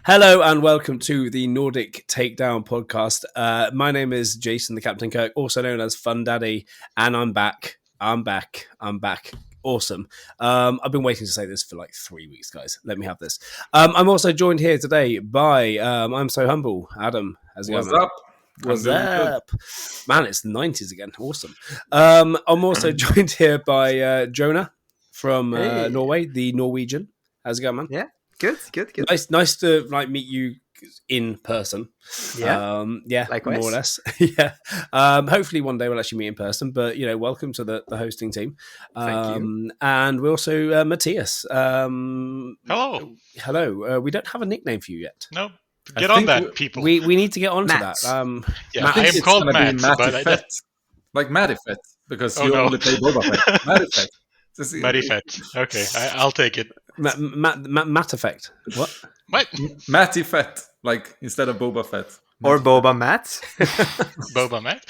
Hello and welcome to the Nordic Takedown podcast. My name is Jason, the Captain Kirk, also known as Fun Daddy, and I'm back. I'm back. Awesome. I've been waiting to say this for like 3 weeks, guys. Let me have this. I'm also joined here today by I'm so humble, Adam. How's it going, man? What's up? Man, it's the 90s again. Awesome. I'm also joined here by Jonah from Norway, the Norwegian. How's it going, man? Yeah, good. Nice to meet you in person. Yeah, likewise. More or less. Yeah. Hopefully one day we'll actually meet in person. But welcome to the hosting team. Thank you. And we're also Matthias. Hello. We don't have a nickname for you yet. No. Get on that, people. We need to get onto Matt. that. I am called Matt, but like Mattifet, because you only play Boba Fett. Mattifet. Mattifet. Okay, I'll take it. Matt effect. What? Mattifet, like instead of Boba Fett. Or Boba Matt. Boba Matt.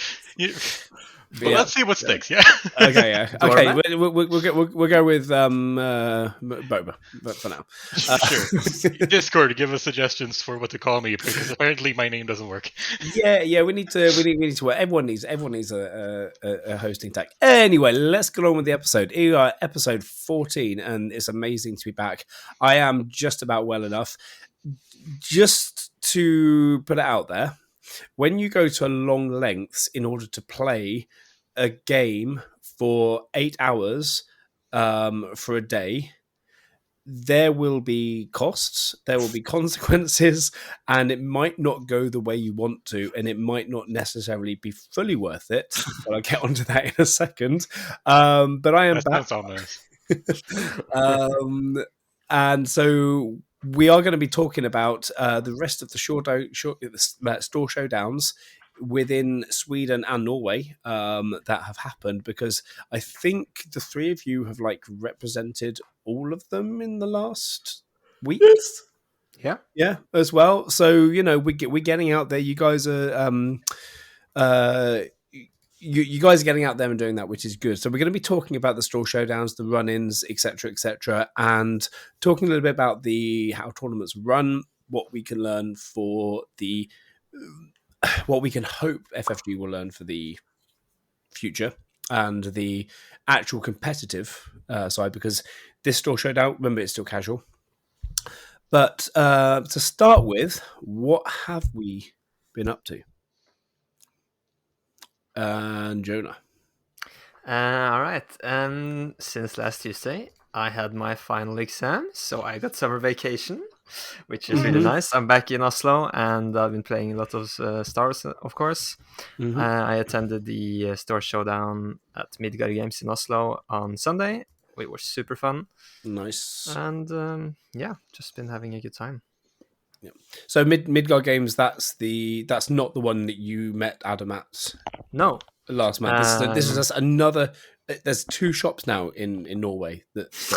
Let's see what sticks. Yeah. Okay. Yeah. Okay. We'll go with Boba, but for now. Sure. Discord, give us suggestions for what to call me, because apparently my name doesn't work. Yeah. We need to work. Everyone needs a hosting tag. Anyway, let's go on with the episode. We are episode 14, and it's amazing to be back. I am just about well enough. Just to put it out there, when you go to a long lengths in order to play a game for 8 hours for a day, there will be costs, there will be consequences, and it might not go the way you want to, and it might not necessarily be fully worth it. But I'll get onto that in a second. But I am back. And so we are going to be talking about the rest of the Store Showdowns within Sweden and Norway that have happened, because I think the three of you have represented all of them in the last weeks. Yeah, as well. So we're getting out there. You guys are you guys are getting out there and doing that, which is good. So we're going to be talking about the Store Showdowns, the run-ins, etc., and talking a little bit about how tournaments run, what we can learn for what we can hope FFG will learn for the future, and the actual competitive side, because this Store Showdown, remember, it's still casual. But to start with, what have we been up to? And Jonah. All right. Since last Tuesday, I had my final exam, so I got summer vacation, which is really nice. I'm back in Oslo, and I've been playing a lot of Star Wars, of course. I attended the Store Showdown at Midgard Games in Oslo on Sunday. It was super fun. Nice. And just been having a good time. Yeah. So Midgard Games, that's not the one that you met Adam at. No. Last month. This is just another. There's 2 shops now in Norway. That's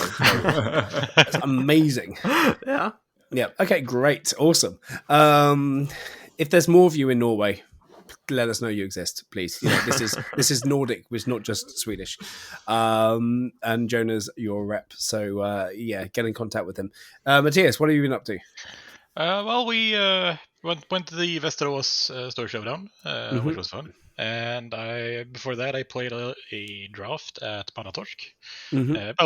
amazing. Yeah. Yeah. Okay. Great. Awesome. If there's more of you in Norway, let us know you exist, please. This is Nordic, it's not just Swedish. And Jonah's your rep, so get in contact with him. Matthias, what have you been up to? We went to the Västerås Store Showdown, which was fun. And before that, I played a draft at Panatorsk.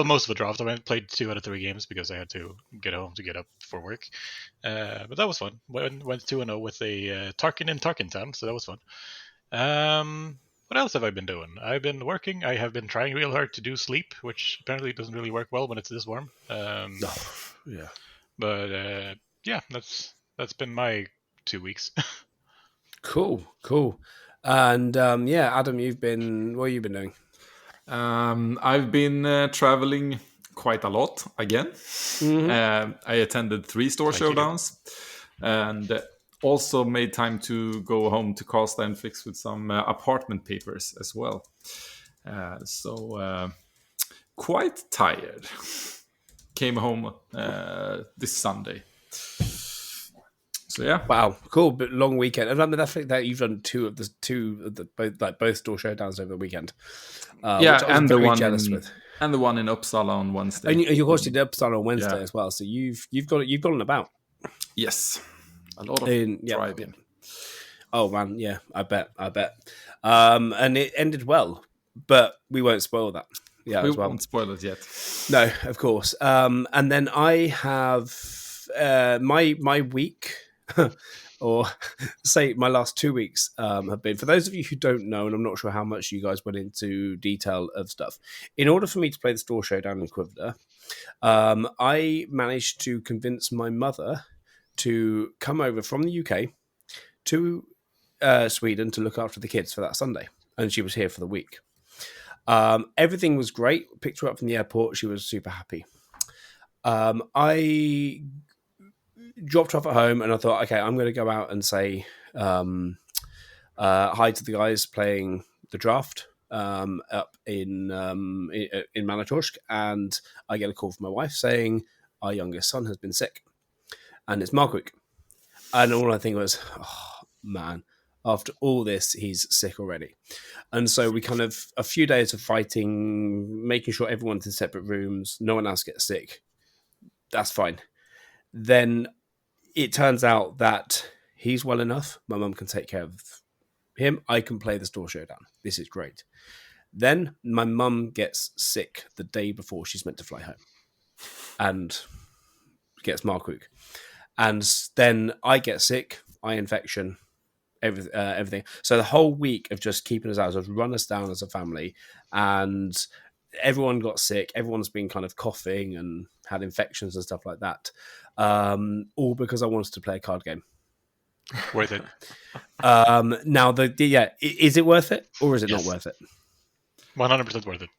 Most of the draft. I played 2 out of 3 games because I had to get home to get up for work. But that was fun. Went 2-0 with a Tarkin in Tarkintown, so that was fun. What else have I been doing? I've been working. I have been trying real hard to do sleep, which apparently doesn't really work well when it's this warm. Yeah. But that's been my 2 weeks. Cool. And Adam, what have you been doing? I've been traveling quite a lot again. I attended 3 Store Showdowns, and also made time to go home to Karlstad and fix with some apartment papers as well. So quite tired. Came home this Sunday. So yeah, wow, cool, but long weekend. And I mean, I think that you've done two of the both Store Showdowns over the weekend. And the one in Uppsala on Wednesday. And you of course did Uppsala on Wednesday as well. So you've gone about. Yes, a lot of driving. Oh man, yeah, I bet. And it ended well, but we won't spoil that. Yeah, we as well. won't spoil it yet. No, of course. And then I have my week, or say my last 2 weeks, have been, for those of you who don't know, and I'm not sure how much you guys went into detail of stuff. In order for me to play the Store Showdown in Quiver, I managed to convince my mother to come over from the UK to Sweden to look after the kids for that Sunday, and she was here for the week. Everything was great. Picked her up from the airport. She was super happy. I dropped her off at home, and I thought, okay, I'm going to go out and say hi to the guys playing the draft up in Malatorsk, and I get a call from my wife saying our youngest son has been sick, and it's Markwick. And all I think was, oh man, after all this, he's sick already. And so we kind of, a few days of fighting, making sure everyone's in separate rooms, no one else gets sick. That's fine. Then it turns out that he's well enough. My mum can take care of him. I can play the Store Showdown. This is great. Then my mum gets sick the day before she's meant to fly home and gets Markwick. And then I get sick, eye infection, everything. So the whole week of just keeping us out, has run us down as a family, and everyone got sick. Everyone's been kind of coughing and had infections and stuff like that. All because I wanted to play a card game. Worth it. Now, is it worth it or is it not worth it? 100% worth it.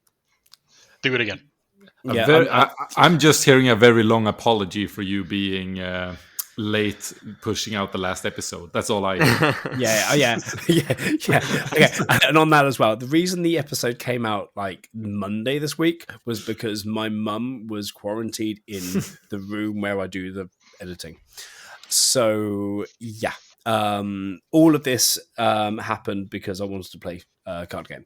Do it again. I'm just hearing a very long apology for you being late pushing out the last episode. That's all I hear. yeah. Okay. And on that as well, the reason the episode came out like Monday this week was because my mum was quarantined in the room where I do the editing. So yeah, all of this happened because I wanted to play a card game.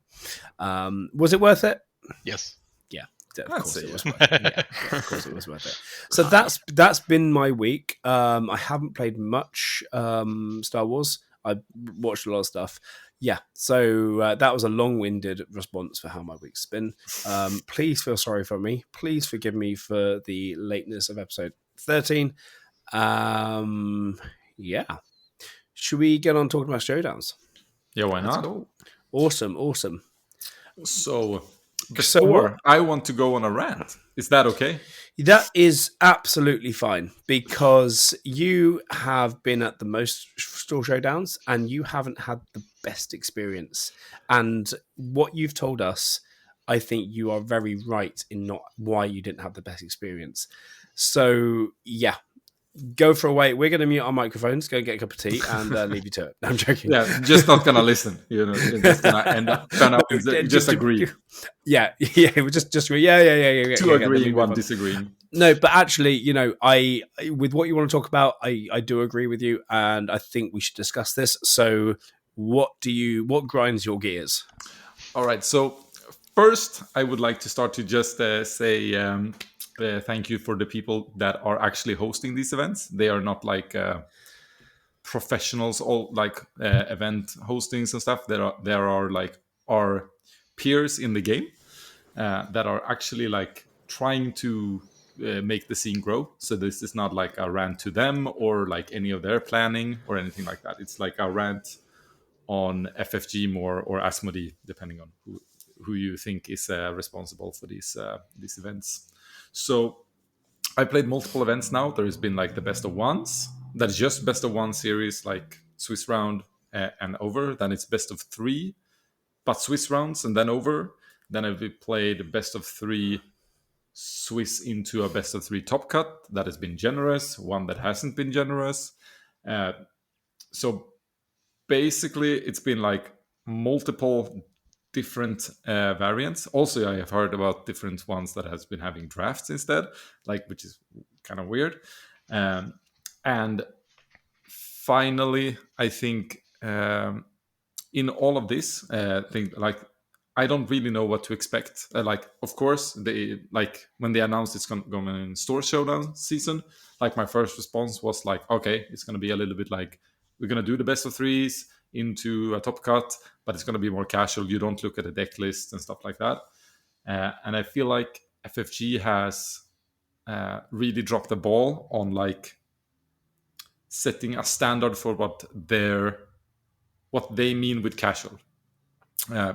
Was it worth it? Yes. Yeah. Of course it was worth it. Yeah, of course it was worth it. So that's been my week. I haven't played much Star Wars. I watched a lot of stuff. Yeah, so that was a long-winded response for how my week's been. Please feel sorry for me. Please forgive me for the lateness of episode 13. Yeah. Should we get on talking about showdowns? Yeah, why not? Awesome. So before I want to go on a rant. Is that okay? That is absolutely fine, because you have been at the most Store Showdowns and you haven't had the best experience. And what you've told us, I think you are very right in not why you didn't have the best experience. So yeah, go for a wait. We're going to mute our microphones, go and get a cup of tea, and leave you to it. No, I'm joking. Yeah, just not going to listen. You're just going to end up just agree. Yeah. We just agree. Yeah. Two agreeing, one disagreeing. No, but actually, I with what you want to talk about, I do agree with you, and I think we should discuss this. So, what grinds your gears? All right. So first, I would like to start to just say thank you for the people that are actually hosting these events. They are not like professionals, all like event hostings and stuff. There are like our peers in the game that are actually like trying to make the scene grow. So this is not like a rant to them or like any of their planning or anything like that. It's like a rant on FFG more or Asmodee, depending on who you think is responsible for these events. So I played multiple events now. There has been like the best of ones. That's just best of one series, like Swiss round and over. Then it's best of three, but Swiss rounds and then over. Then I've played best of three Swiss into a best of three top cut. That has been generous. One that hasn't been generous. So basically, it's been like multiple different variants. Also, I have heard about different ones that has been having drafts instead, like, which is kind of weird. And finally, I think in all of this, I don't really know what to expect. Like, of course, they like when they announced it's going in Store Showdown season. Like, my first response was like, okay, it's going to be a little bit like we're going to do the best of threes into a top cut, but it's going to be more casual. You don't look at a deck list and stuff like that. And I feel like FFG has really dropped the ball on like setting a standard for what they mean with casual.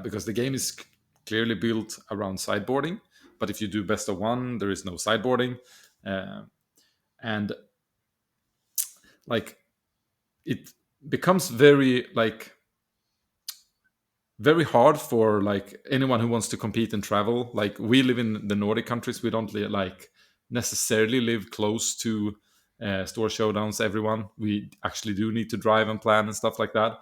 Because the game is clearly built around sideboarding, but if you do best of one, there is no sideboarding, and like it becomes very hard for like anyone who wants to compete and travel. Like, we live in the Nordic countries, we don't like necessarily live close to Store Showdowns. Everyone, we actually do need to drive and plan and stuff like that.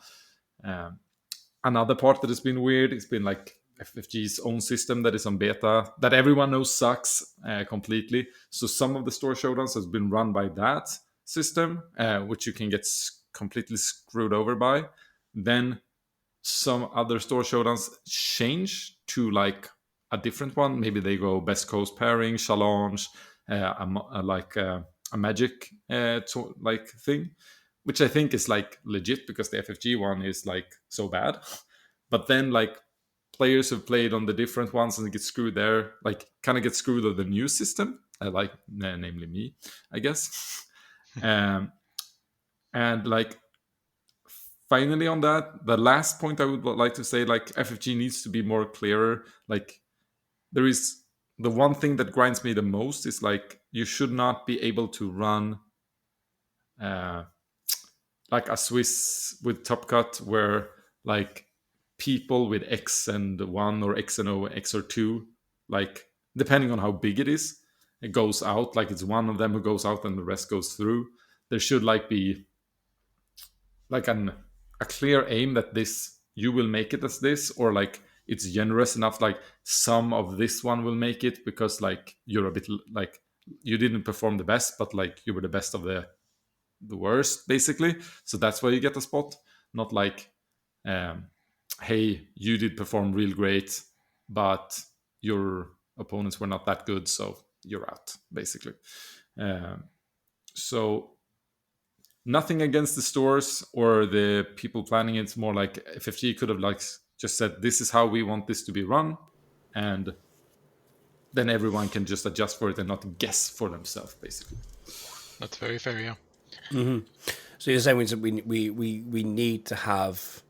Another part that has been weird, it's been like FFG's own system that is on beta that everyone knows sucks completely. So some of the Store Showdowns has been run by that system, which you can get completely screwed over by. Then some other Store Showdowns change to like a different one. Maybe they go Best Coast pairing, challenge, a magic like thing, which I think is like legit because the FFG one is like so bad. But then like players who've played on the different ones and get screwed there, like kind of get screwed of the new system. Like namely me, I guess. And like finally on that, the last point I would like to say, like FFG needs to be more clearer. Like there is the one thing that grinds me the most is like you should not be able to run like a Swiss with top cut where like people with X and 1 or X and O, X or 2, like depending on how big it is, it goes out. Like it's one of them who goes out and the rest goes through. There should like be like a clear aim that this you will make it as this, or like it's generous enough like some of this one will make it because like you're a bit like you didn't perform the best, but like you were the best of the worst basically, so that's why you get a spot. Not like hey, you did perform real great but your opponents were not that good, so you're out basically. So nothing against the stores or the people planning it. It's more like FFG could have like just said this is how we want this to be run, and then everyone can just adjust for it and not guess for themselves basically. That's very fair, yeah. Mm-hmm. So you're saying we need to have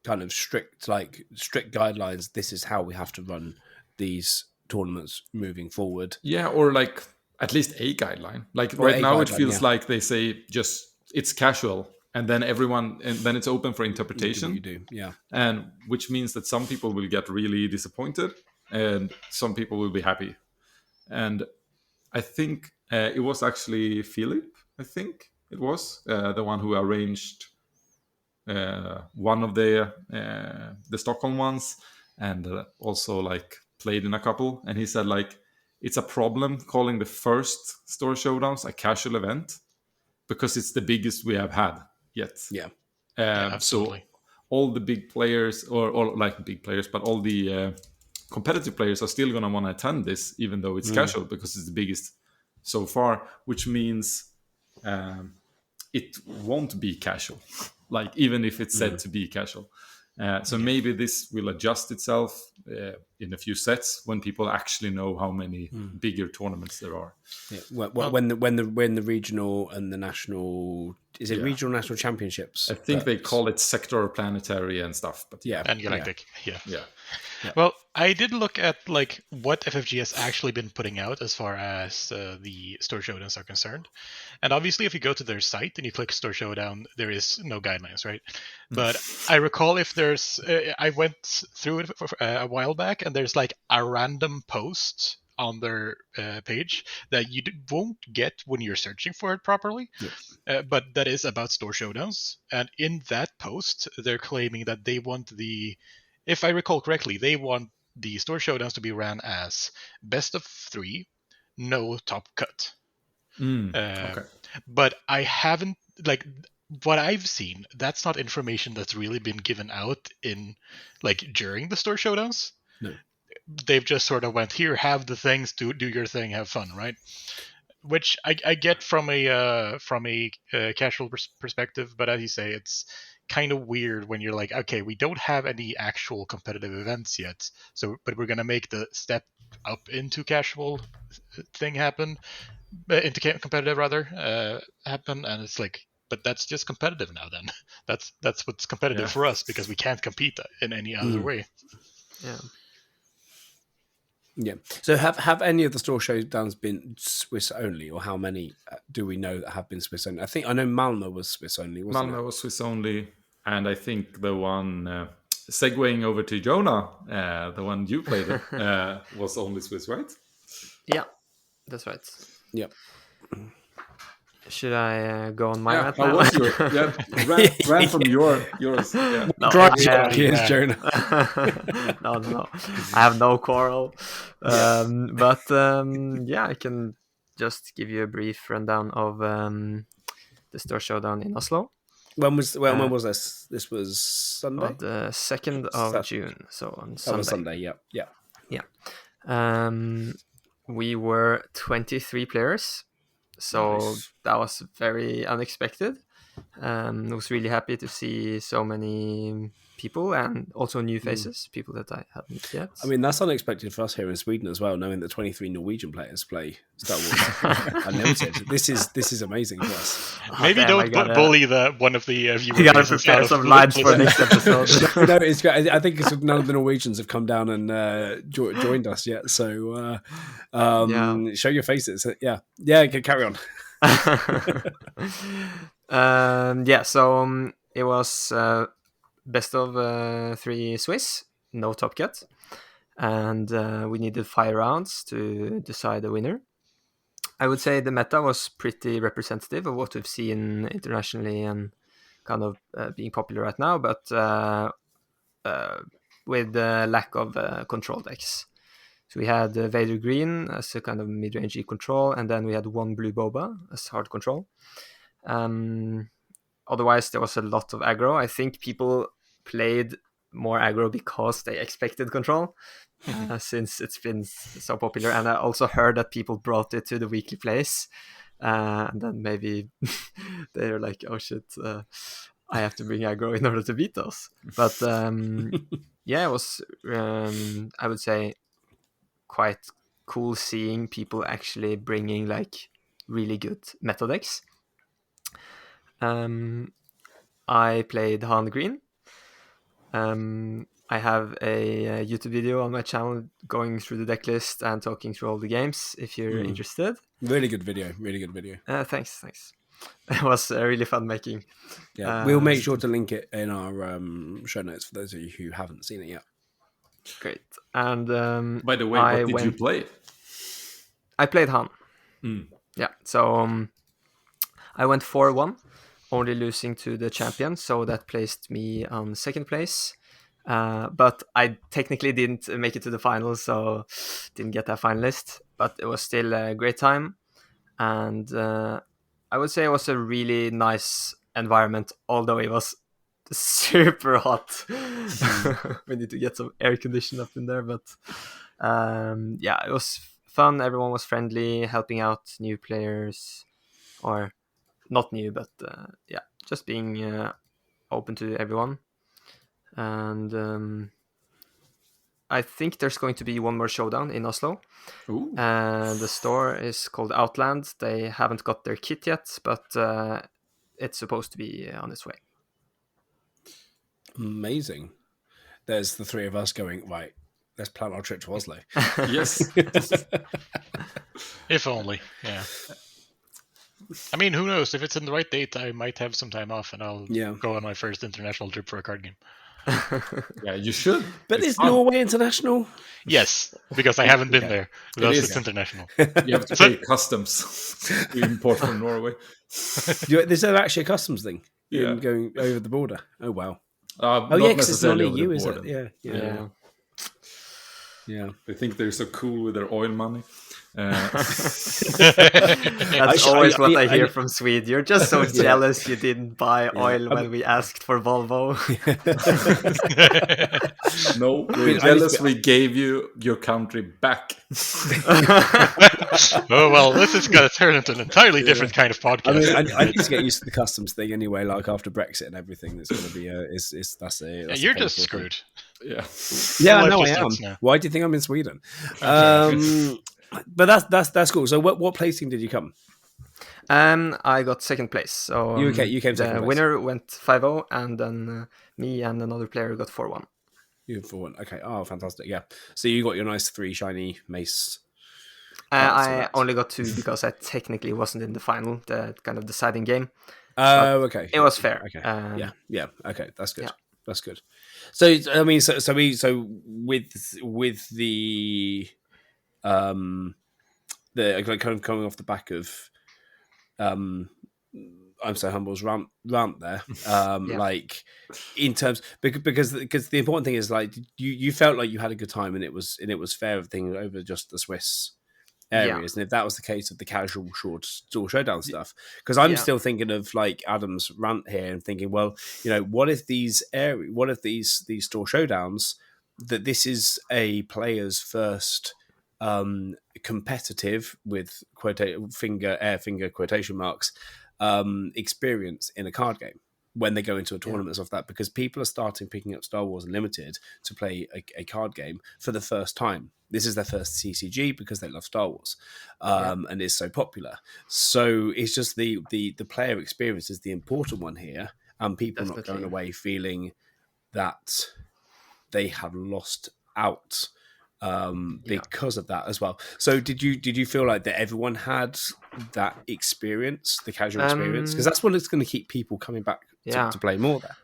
kind of strict guidelines. This is how we have to run these tournaments moving forward. Yeah, or like at least a guideline. Like right now it feels like they say just it's casual, and then then it's open for interpretation. You do, yeah. And which means that some people will get really disappointed and some people will be happy. And I think it was actually Philip, I think it was the one who arranged one of the Stockholm ones, and also like played in a couple, and he said like it's a problem calling the first Store Showdowns a casual event because it's the biggest we have had yet. Yeah. Absolutely. So all the big players, or like big players, but all the competitive players are still going to want to attend this, even though it's casual, because it's the biggest so far, which means it won't be casual, like even if it's said to be casual. So maybe this will adjust itself in a few sets when people actually know how many bigger tournaments there are. Yeah. When the regional and the national, is it regional national championships? I think they call it sector planetary and stuff, but and galactic. Yeah. Well, I did look at like what FFG has actually been putting out as far as the Store Showdowns are concerned, and obviously, if you go to their site and you click Store Showdown, there is no guidelines, right? But I recall if there's, I went through it for a while back, and there's like a random post on their page that you won't get when you're searching for it properly, but that is about Store Showdowns, and in that post, they're claiming that they want if I recall correctly, they want the Store Showdowns to be ran as best of 3, no top cut. Okay. But I haven't, like, what I've seen, that's not information that's really been given out in during the store showdowns. No. They've just sort of went, here, have the things, do your thing, have fun, right? Which I get from a casual perspective, but as you say, it's kind of weird when you're like, okay, we don't have any actual competitive events yet, but we're gonna make the step up into casual thing happen, into competitive rather happen, and it's like, but that's just competitive now. Then that's what's competitive for us, because we can't compete in any other way. Yeah. Yeah. So have any of the store showdowns been Swiss only, or how many do we know that have been Swiss only? I know Malmo was Swiss only, wasn't it? Malmo was Swiss only, and I think the one segueing over to Jonah, the one you played was only Swiss, right? Yeah, that's right. Yep. Should I go on my map how now? was your ran from yours? Yeah. No, Here's Jonah. no, I have no quarrel. But yeah, I can just give you a brief rundown of the Store Showdown in Oslo. When was this? This was Sunday? On the 2nd of June, so on Sunday. Sunday, yeah. We were 23 players, so nice. That was very unexpected. I was really happy to see so many people, and also new faces, people that I hadn't yet. I mean, that's unexpected for us here in Sweden as well, knowing that 23 Norwegian players play Star Wars. Unlimited. This is amazing for us. Maybe don't bully one of the viewers. You gotta prepare some lines for next episode. No, it's great. I think none of the Norwegians have come down and joined us yet. So show your faces. Yeah, carry on. So it was best of 3 Swiss, no top cut, and we needed 5 rounds to decide the winner. I would say the meta was pretty representative of what we've seen internationally and kind of being popular right now, but with the lack of control decks. So we had Vader Green as a kind of mid-range control, and then we had 1 Blue Boba as hard control. Otherwise, there was a lot of aggro. I think people played more aggro because they expected control, since it's been so popular. And I also heard that people brought it to the weekly plays, and then maybe they're like, oh shit, I have to bring aggro in order to beat those. But it was, I would say, quite cool seeing people actually bringing really good meta decks. I played Han Green. I have a YouTube video on my channel going through the deck list and talking through all the games if you're interested. Really good video. Thanks. It was really fun making. Yeah, we'll make sure to link it in our show notes for those of you who haven't seen it yet. Great. And by the way, what did you play? I played Han. Yeah, so I went 4-1, only losing to the champion, so that placed me on 2nd place. But I technically didn't make it to the finals, so didn't get that finalist. But it was still a great time, and I would say it was a really nice environment, although it was super hot. We need to get some air conditioning up in there, but it was fun. Everyone was friendly, helping out new players, or not new, but just being open to everyone. And I think there's going to be one more showdown in Oslo. And the store is called Outland. They haven't got their kit yet, but it's supposed to be on its way. Amazing. There's the 3 of us going, right, let's plan our trip to Oslo. Yes. If only, yeah. I mean, who knows? If it's in the right date, I might have some time off and I'll go on my first international trip for a card game. Yeah, you should. But is Norway international? Yes, because I haven't been there. Thus it's international. You have to pay customs to import from Norway. There's actually a customs thing going over the border. Oh, wow. Because it's not EU, is it? Yeah. They think they're so cool with their oil money. That's always what I hear from Sweden. You're just so jealous you didn't buy oil when we asked for Volvo. No, we're jealous we gave you your country back. Oh, well, this is going to turn into an entirely different kind of podcast. I mean, I need to get used to the customs thing anyway. Like after Brexit and everything, it's going to be that's you're just screwed. Yeah, yeah, no, I am. Now. Why do you think I'm in Sweden? But that's cool. So, what placing did you come? I got second place. So you came second the place. winner went 5-0, and then me and another player got 4-1. You 4-1. Okay. Oh, fantastic. Yeah. So you got your nice 3 shiny mace. I only got 2 because I technically wasn't in the final, the kind of deciding game. Oh, okay. It was fair. Okay. Yeah. Okay, that's good. Yeah. That's good. So I mean, so with the kind of coming off the back of I'm so humble's rant there. Like in terms because the important thing is like you felt like you had a good time and it was fair thing over just the Swiss areas, and if that was the case of the casual Store Showdown stuff, because I'm still thinking of like Adam's rant here and thinking, well, what if these Store Showdowns, that this is a player's first competitive with finger quotation marks experience in a card game when they go into a tournament of that, because people are starting picking up Star Wars Unlimited to play a card game for the first time. This is their first CCG because they love Star Wars and it's so popular. So it's just the player experience is the important one here, and people not going away feeling that they have lost out because of that as well. So did you feel like that everyone had that experience, the casual experience? Because that's what it's going to keep people coming back to play more there.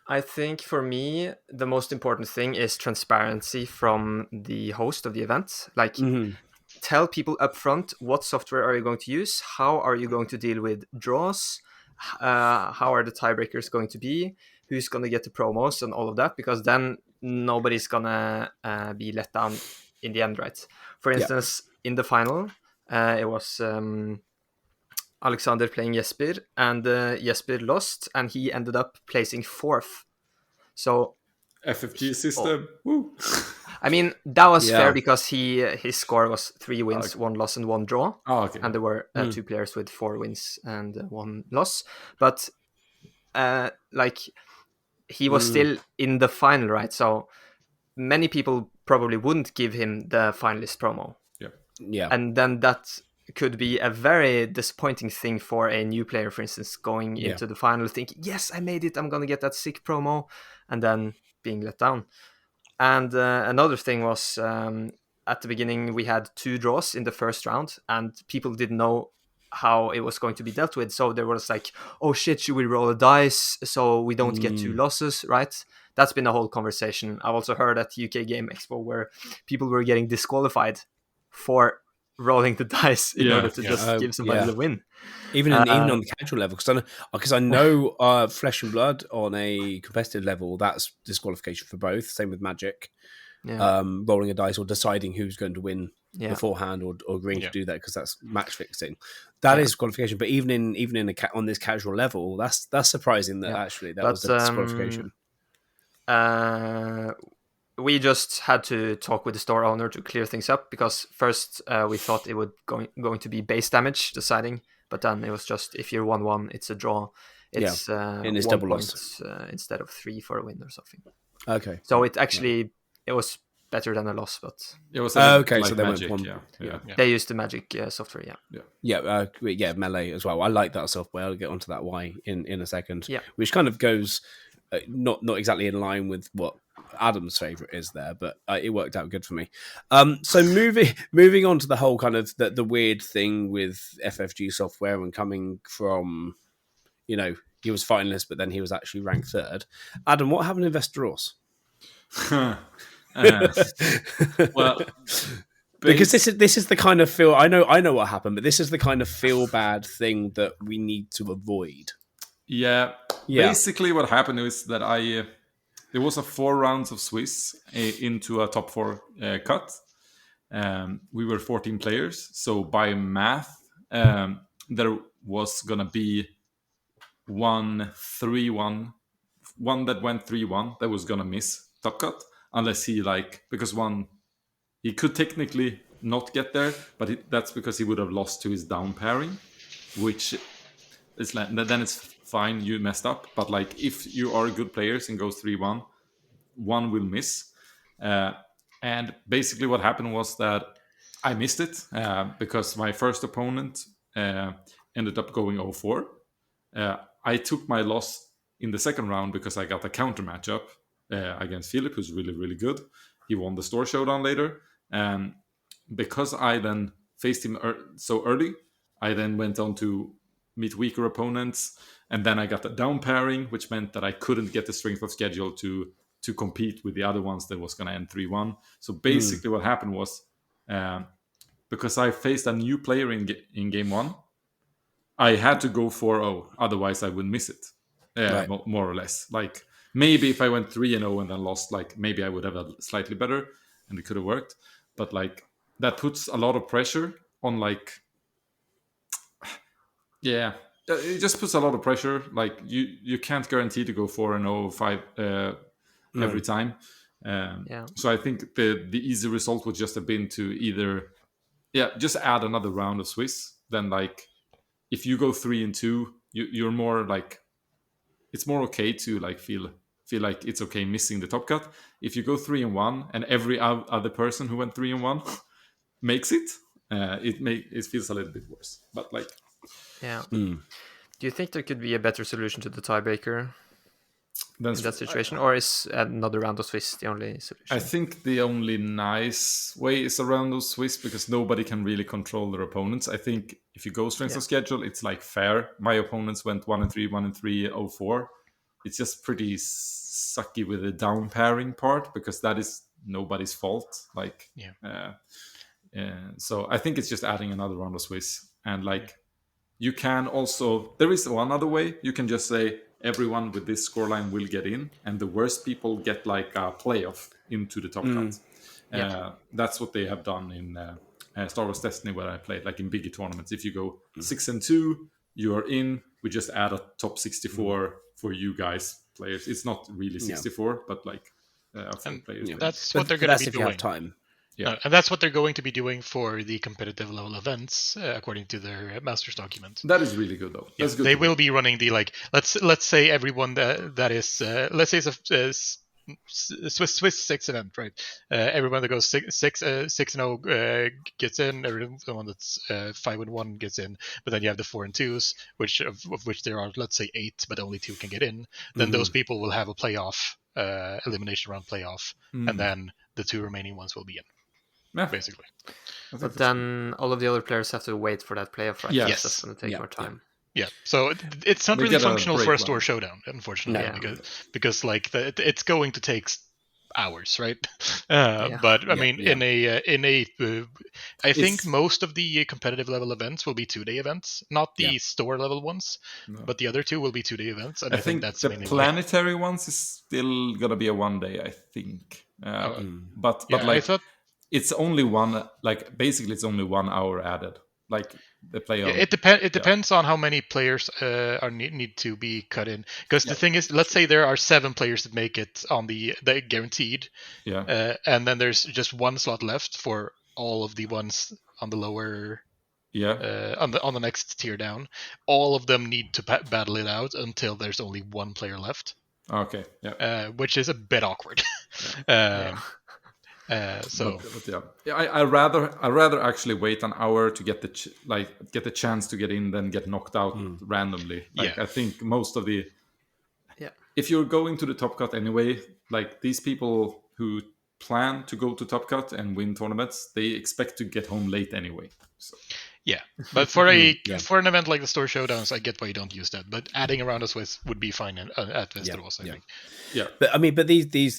I think for me, the most important thing is transparency from the host of the event. Like, tell people up front, what software are you going to use? How are you going to deal with draws? How are the tiebreakers going to be? Who's going to get the promos and all of that? Because then nobody's going to be let down in the end, right? For instance, in the final, it was Alexander playing Jesper, and Jesper lost, and he ended up placing 4th. So FFG system. Woo. I mean, that was fair because his score was 3 wins, 1 loss, and 1 draw. Oh, okay. And there were 2 players with 4 wins and 1 loss. But like he was still in the final, right? So many people probably wouldn't give him the finalist promo. Yeah. And then that could be a very disappointing thing for a new player, for instance, going into the final thinking, yes, I made it, I'm going to get that sick promo, and then being let down. And another thing was at the beginning, we had 2 draws in the first round, and people didn't know how it was going to be dealt with. So there was like, oh shit, should we roll a dice so we don't get 2 losses, right? That's been a whole conversation. I've also heard at UK Game Expo where people were getting disqualified for rolling the dice in order to just give somebody the win. Even on the casual level, because I know Flesh and Blood on a competitive level, that's disqualification for both. Same with Magic, rolling a dice or deciding who's going to win beforehand, or agreeing to do that because that's match fixing. That is qualification. But even on this casual level, that's surprising that actually that was a disqualification. We just had to talk with the store owner to clear things up, because first we thought it would going to be base damage deciding, but then it was just if you're 1-1, it's a draw. It's and it's double loss instead of 3 for a win or something. Okay. So it actually it was better than a loss, but it was okay. Like so they Magic, went They used the Magic software. Melee as well. I like that software. I'll get onto that why in a second. Yeah, which kind of goes not exactly in line with what Adam's favorite is there, but it worked out good for me. So moving on to the whole kind of the weird thing with FFG software and coming from, he was finalist, but then he was actually ranked 3rd. Adam, what happened in Westeros? Well, because this is the kind of feel I know what happened, but this is the kind of feel bad thing that we need to avoid. Yeah. Basically, what happened is that there was a 4 rounds of Swiss into a top 4 cut, we were 14 players. So by math, there was going to be 1-3-1, one that went 3-1 that was going to miss top cut, unless he because he could technically not get there, but that's because he would have lost to his down pairing, which is then it's fine, you messed up. But if you are good players and goes 3-1, one will miss. And basically what happened was that I missed it because my first opponent ended up going 0-4. I took my loss in the second round because I got a counter matchup against Philip, who's really, really good. He won the Store Showdown later. Because I then faced him so early, I then went on to meet weaker opponents. And then I got a down pairing, which meant that I couldn't get the strength of schedule to compete with the other ones that was going to end 3-1. So basically what happened was, because I faced a new player in game one, I had to go 4-0, otherwise I would miss it, right. More or less. Maybe if I went 3-0 and then lost, maybe I would have a slightly better and it could have worked. But that puts a lot of pressure on it just puts a lot of pressure. You can't guarantee to go 4-0, 5 every time. So I think the easy result would just have been to either just add another round of Swiss. Then if you go 3-2, you're more it's more okay to feel like it's okay missing the top cut. If you go 3-1 and every other person who went 3-1 makes it, it feels a little bit worse. But do you think there could be a better solution to the tiebreaker in that situation, or is another round of Swiss the only solution? I think the only nice way is a round of Swiss, because nobody can really control their opponents. I think if you go strength of schedule, it's fair. My opponents went 1-3, 1-3, 0-4. It's just pretty sucky with the down pairing part, because that is nobody's fault. So I think it's just adding another round of Swiss. And you can also, there is one other way. You can just say everyone with this scoreline will get in, and the worst people get a playoff into the top cut. That's what they have done in Star Wars Destiny, where I played, in bigger tournaments. If you go 6-2, you are in. We just add a top 64 for you guys players. It's not really 64, but players. That's what they're going to be doing. You have time. Yeah. And that's what they're going to be doing for the competitive level events, according to their master's document. That is really good, though. That's good. They will be running the let's say everyone that is let's say it's a Swiss 6 event, right? Everyone that goes 6-0 gets in. Everyone that's 5-1 gets in. But then you have the 4-2s, of which there are, let's say, 8, but only 2 can get in. Then those people will have a playoff, elimination round playoff, and then the 2 remaining ones will be in. Yeah. Basically. But then all of the other players have to wait for that playoff, right? Yes. That's going to take more time. Yeah, so it's not really functional for a Store Showdown, unfortunately, because it's going to take hours, right? But I mean, I think most of the competitive level events will be 2-day events, not the store level ones, but the other 2 will be 2-day events. And I think that's the planetary ones is still gonna be a 1-day, I think. But I thought it's only one. Basically, it's only 1 hour added. The playoff. It depends on how many players need to be cut in. Because the thing is, let's say there are 7 players that make it on the guaranteed. And then there's just 1 slot left for all of the ones on the lower. On the next tier down, all of them need to battle it out until there's only 1 player left. Okay. Yeah. Which is a bit awkward. I rather actually wait an hour to get the chance to get in than get knocked out randomly. I think most of the if you're going to the top cut anyway, these people who plan to go to top cut and win tournaments, they expect to get home late anyway. So. Yeah, but for an event like the Store Showdowns, I get why you don't use that. But adding a round of Swiss would be fine at Västerås, I think. Yeah, but I mean, the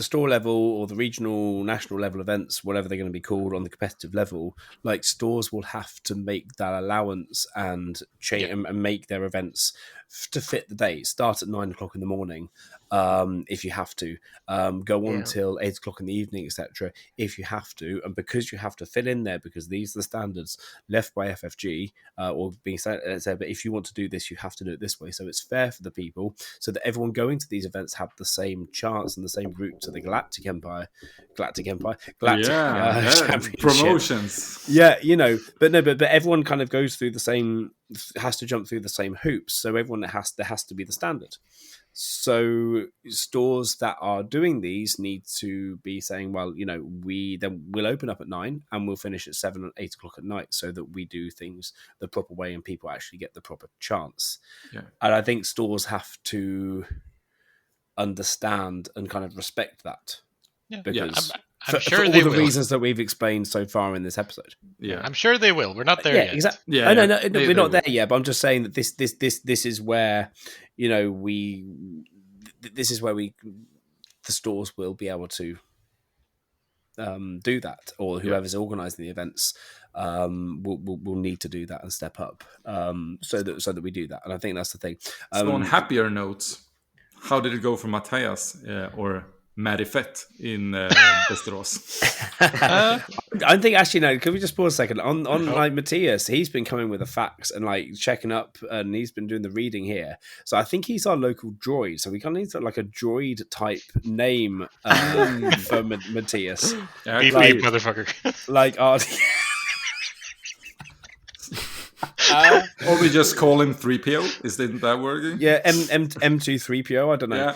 store level or the regional, national level events, whatever they're going to be called on the competitive level, stores will have to make that allowance and change and make their events to fit the day. Start at 9 o'clock in the morning, if you have to. Go on till 8 o'clock in the evening, etc. if you have to. And because you have to fit in there, because these are the standards left by FFG, or being said, but if you want to do this, you have to do it this way. So it's fair for the people, so that everyone going to these events have the same chance and the same route to the Galactic Championship. Promotions. Yeah, but everyone kind of goes through the same, has to jump through the same hoops. So everyone there has to be the standard. So stores that are doing these need to be saying, well, we'll open up at 9 and we'll finish at 7 or 8 o'clock at night, so that we do things the proper way and people actually get the proper chance. Yeah. And I think stores have to understand and kind of respect that. Yeah. Because I'm sure for all they the will. reasons that we've explained so far in this episode. Yeah, I'm sure they will. We're not there yet. Exactly. Yeah, no, we're not there yet. But I'm just saying that this is where this is where the stores will be able to do that, or whoever's organising the events will need to do that and step up, so that we do that. And I think that's the thing. So on happier notes, how did it go for Matthias or Marifet in Västerås? I think actually no. Can we just pause a second on like Matthias? He's been coming with the facts and like checking up, and he's been doing the reading here. So I think he's our local droid. So we kind of need like a droid type name for Matthias. Beep, beep, motherfucker. Like our. Or we just call him 3PO. Isn't that working? Yeah, M2 3PO. I don't know. Yeah.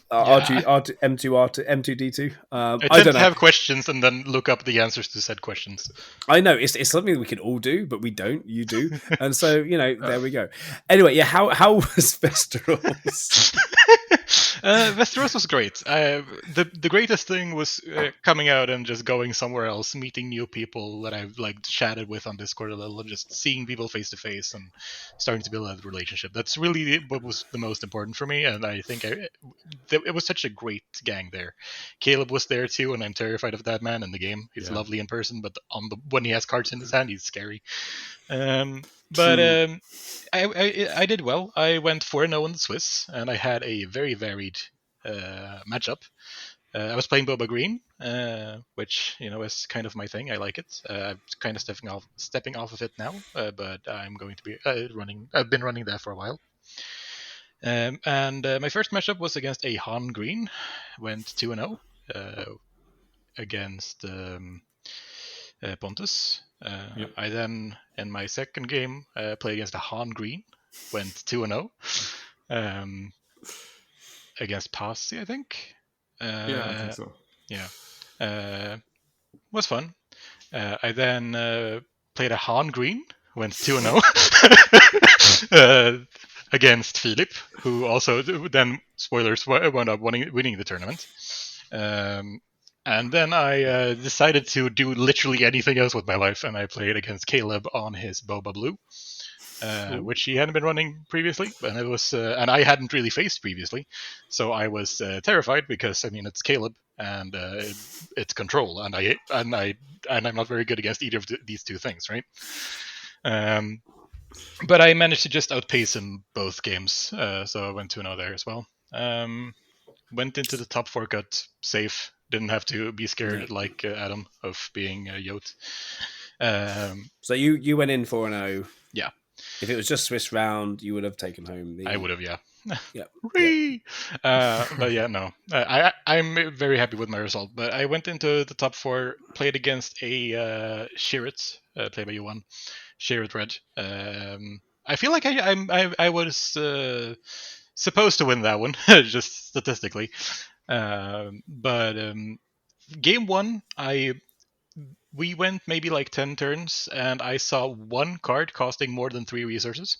R2 M2 M2D2. I I tend don't to know. have questions and then look up the answers to said questions. I know it's something that we can all do, but we don't. You do, and so there we go. Anyway, yeah. How was Västerås? Västerås was great. The greatest thing was coming out and just going somewhere else, meeting new people that I've like chatted with on Discord a little, and just seeing people face to face and starting to build that relationship. That's really what was the most important for me, and I think it was such a great gang there. Caleb was there too, and I'm terrified of that man in the game. He's lovely in person, but when he has cards in his hand, he's scary. But I did well. I went 4-0 in the Swiss, and I had a very varied matchup. I was playing Boba Green, which is kind of my thing. I like it. I'm kind of stepping off of it now, but I'm going to be running. I've been running that for a while. And my first matchup was against a Han Green. Went 2-0 against Pontus. I then, in my second game, played against a Han Green. Went 2-0 against Pasi, I think. I think so. Yeah. Was fun. I then played a Han Green. Went 2-0 against Philip, who also then, spoilers, wound up winning the tournament. And then I decided to do literally anything else with my life, and I played against Caleb on his Boba Blue, which he hadn't been running previously, and it was, and I hadn't really faced previously, so I was terrified because it's Caleb and it's control, and I'm not very good against either of these two things, right? But I managed to just outpace him both games, so I went 2-0 there as well. Went into the top 4 cut safe. Didn't have to be scared like Adam of being Yote. So you went in 4-0. Yeah. If it was just Swiss round, you would have taken home. I would have, yeah. Yeah. But yeah, no. I'm very happy with my result. But I went into the top 4, played against a Shirit, played by Johan. Shirit Red. I feel like I was supposed to win that one, just statistically. But game 1, we went maybe like 10 turns, and I saw one card costing more than 3 resources,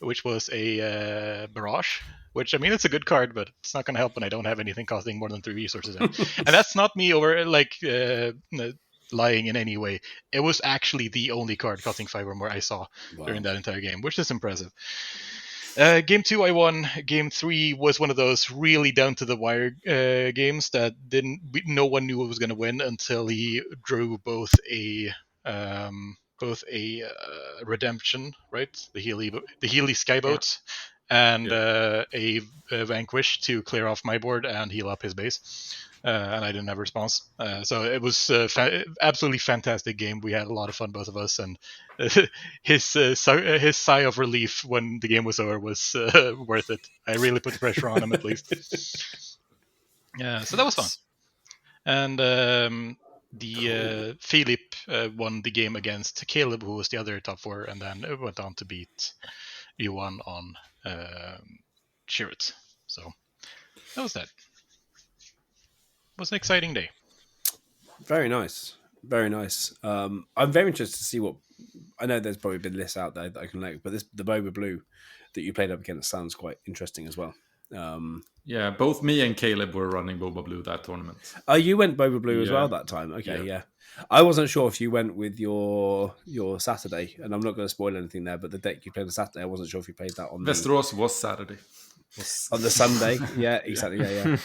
which was a Barrage, which, it's a good card, but it's not going to help when I don't have anything costing more than 3 resources. And that's not me over, lying in any way. It was actually the only card costing 5 or more I saw during that entire game, which is impressive. Game 2 I won. Game 3 was one of those really down to the wire games that no one knew who was going to win until he drew both a redemption, right? The Healy Skyboat, and a Vanquish to clear off my board and heal up his base. And I didn't have a response. So it was absolutely fantastic game. We had a lot of fun, both of us, and his sigh of relief when the game was over was worth it. I really put the pressure on him at least. Yeah, so that was fun. And Philip won the game against Caleb, who was the other top 4, and then went on to beat Yuan on Chirrut. So that was that. It was an exciting day. Very nice. Very nice. I'm very interested to see what... I know there's probably been lists out there that I can like, but the Boba Blue that you played up against sounds quite interesting as well. Yeah, both me and Caleb were running Boba Blue that tournament. Oh, you went Boba Blue as well that time? Okay, yeah. I wasn't sure if you went with your Saturday, and I'm not going to spoil anything there, but the deck you played on Saturday, I wasn't sure if you played that on Westeros was Saturday. On the Sunday. Yeah, exactly. Yeah.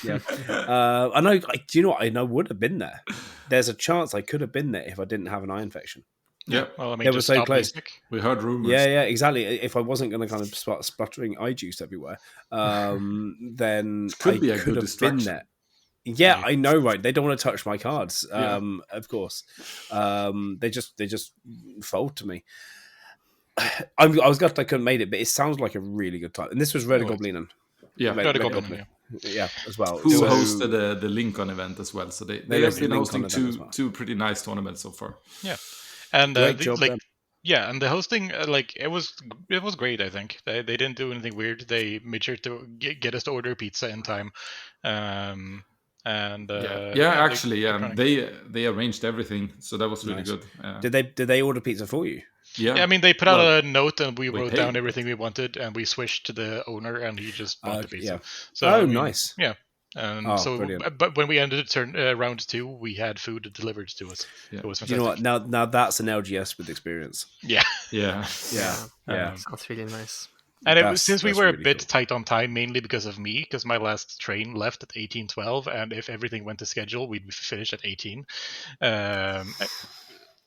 I know. Do you know what? I know would have been there. There's a chance I could have been there if I didn't have an eye infection. Yeah, well, I mean, it was so close. We heard rumors. Yeah, exactly. If I wasn't going to kind of start spluttering eye juice everywhere, then could I be a could good have been there. Yeah, I know, right? They don't want to touch my cards. Of course, they just fold to me. I was glad I couldn't make it, but it sounds like a really good time. And this was Red Goblin. Yeah, Red Goblin. Yeah, as well. Who hosted the Lincoln event as well. So they have been hosting two pretty nice tournaments so far. Yeah, and great job, and the hosting, it was great. I think they didn't do anything weird. They made sure to get us to order pizza in time. They arranged everything, so that was really good. Did they order pizza for you? Yeah, I mean, they put out a note and we wrote down everything we wanted, and we switched to the owner, and he just bought the pizza. Yeah. So, nice. Yeah. Brilliant. But when we ended round 2, we had food delivered to us. Yeah. It was fantastic. You know what? Now that's an LGS with experience. Yeah. Yeah. Sounds really nice. And since we were a bit tight on time, mainly because of me, because my last train left at 18:12, and if everything went to schedule, we'd be finished at 18.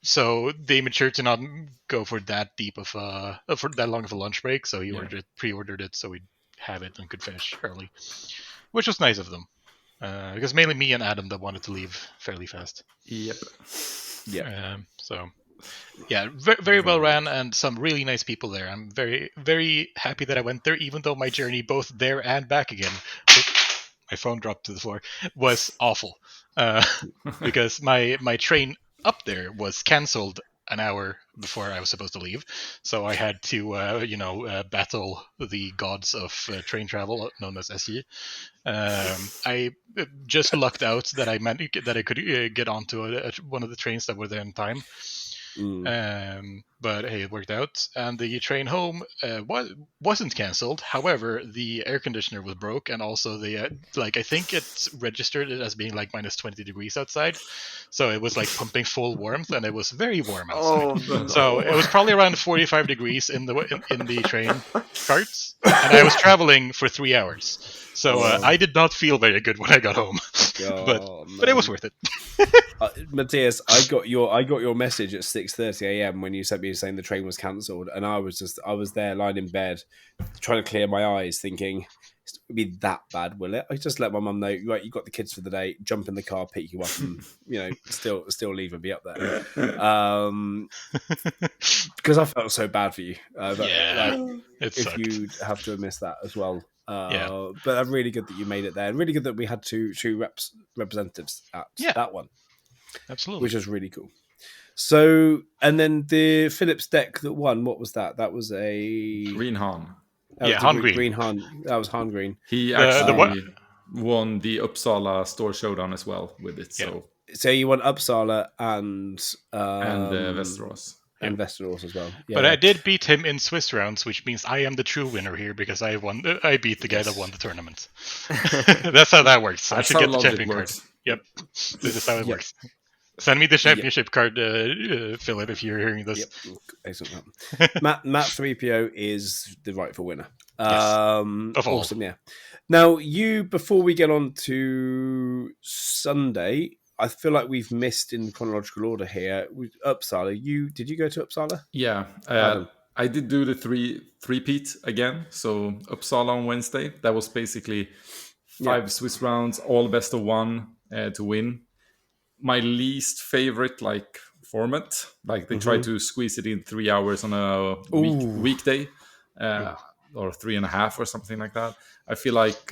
So they made sure to not go for that deep of for that long of a lunch break. So he pre-ordered it, so we'd have it and could finish early, which was nice of them. Because mainly me and Adam that wanted to leave fairly fast. Yep. Yeah. Very well ran, and some really nice people there. I'm very, very happy that I went there, even though my journey both there and back again, my phone dropped to the floor, was awful. Because my train up there was cancelled an hour before I was supposed to leave, so I had to battle the gods of train travel known as SJ. I just lucked out that I could get onto one of the trains that were there in time. But hey, it worked out, and the train home wasn't cancelled. However, the air conditioner was broke, and also the I think it registered it as being like minus 20 degrees outside, so it was like pumping full warmth, and it was very warm outside. So it was probably around 45 degrees in the train carts, and I was traveling for 3 hours. So I did not feel very good when I got home, but it was worth it. Matthias, I got your message at 6:30 a.m. when you sent me saying the train was cancelled, and I was there lying in bed trying to clear my eyes, thinking it's going to be that bad, will it? I just let my mum know, right, you got the kids for the day, jump in the car, pick you up, and still leave and be up there. Because I felt so bad for you. If you'd have to have missed that as well. But I'm really good that you made it there. Really good that we had two representatives at that one. Absolutely. Which is really cool. So, and then the Philips deck that won, what was that? That was a... Green Han. Han Green. Green Han. That was Han Green. He actually won the Uppsala Store Showdown as well with it. So you won Uppsala and Westeros. And Westeros as well. Yeah. But I did beat him in Swiss rounds, which means I am the true winner here because I beat the guy that won the tournament. That's how that works. I should get the champion card. Yep. This is how it works. Send me the championship card, Philip, if you're hearing this. Yep. Excellent. Matt 3PO is the rightful winner. Awesome, yeah. Now, before we get on to Sunday, I feel like we've missed in chronological order here. Uppsala, did you go to Uppsala? Yeah. I did do the three-peat again. So Uppsala on Wednesday. That was basically 5 Swiss rounds, all best of 1 to win. My least favorite format. Like they try to squeeze it in 3 hours on a weekday, or 3.5 or something like that. I feel like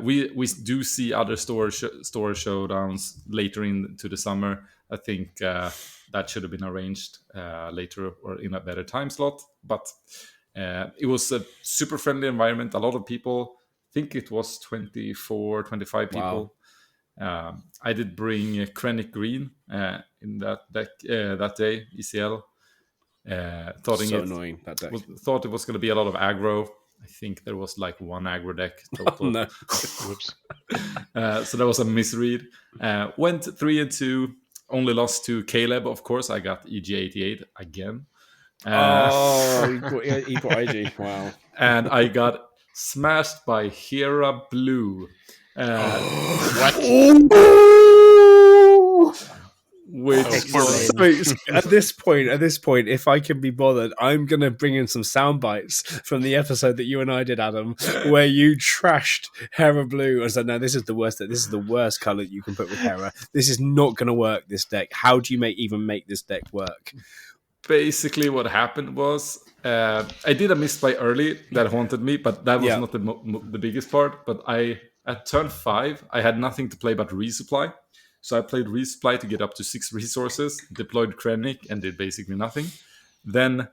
we do see other store showdowns later into the summer. I think that should have been arranged later or in a better time slot. But it was a super friendly environment. A lot of people. I think it was 24, 25 people. I did bring Krennic Green in that deck that day, ECL. Thought it was going to be a lot of aggro. I think there was 1 aggro deck total. Oh, no. Whoops. So that was a misread. Went 3-2. Only lost to Caleb, of course. I got EG88 again. He brought IG. Wow. And I got smashed by Hera Blue. At this point, if I can be bothered, I'm gonna bring in some sound bites from the episode that you and I did, Adam, where you trashed Hera Blue and said, "No, this is the worst. This is the worst color you can put with Hera. This is not gonna work. This deck. How do you even make this deck work?" Basically, what happened was I did a misplay early that haunted me, but that was not the biggest part. But at turn 5, I had nothing to play but resupply. So I played resupply to get up to 6 resources, deployed Krennic, and did basically nothing. Then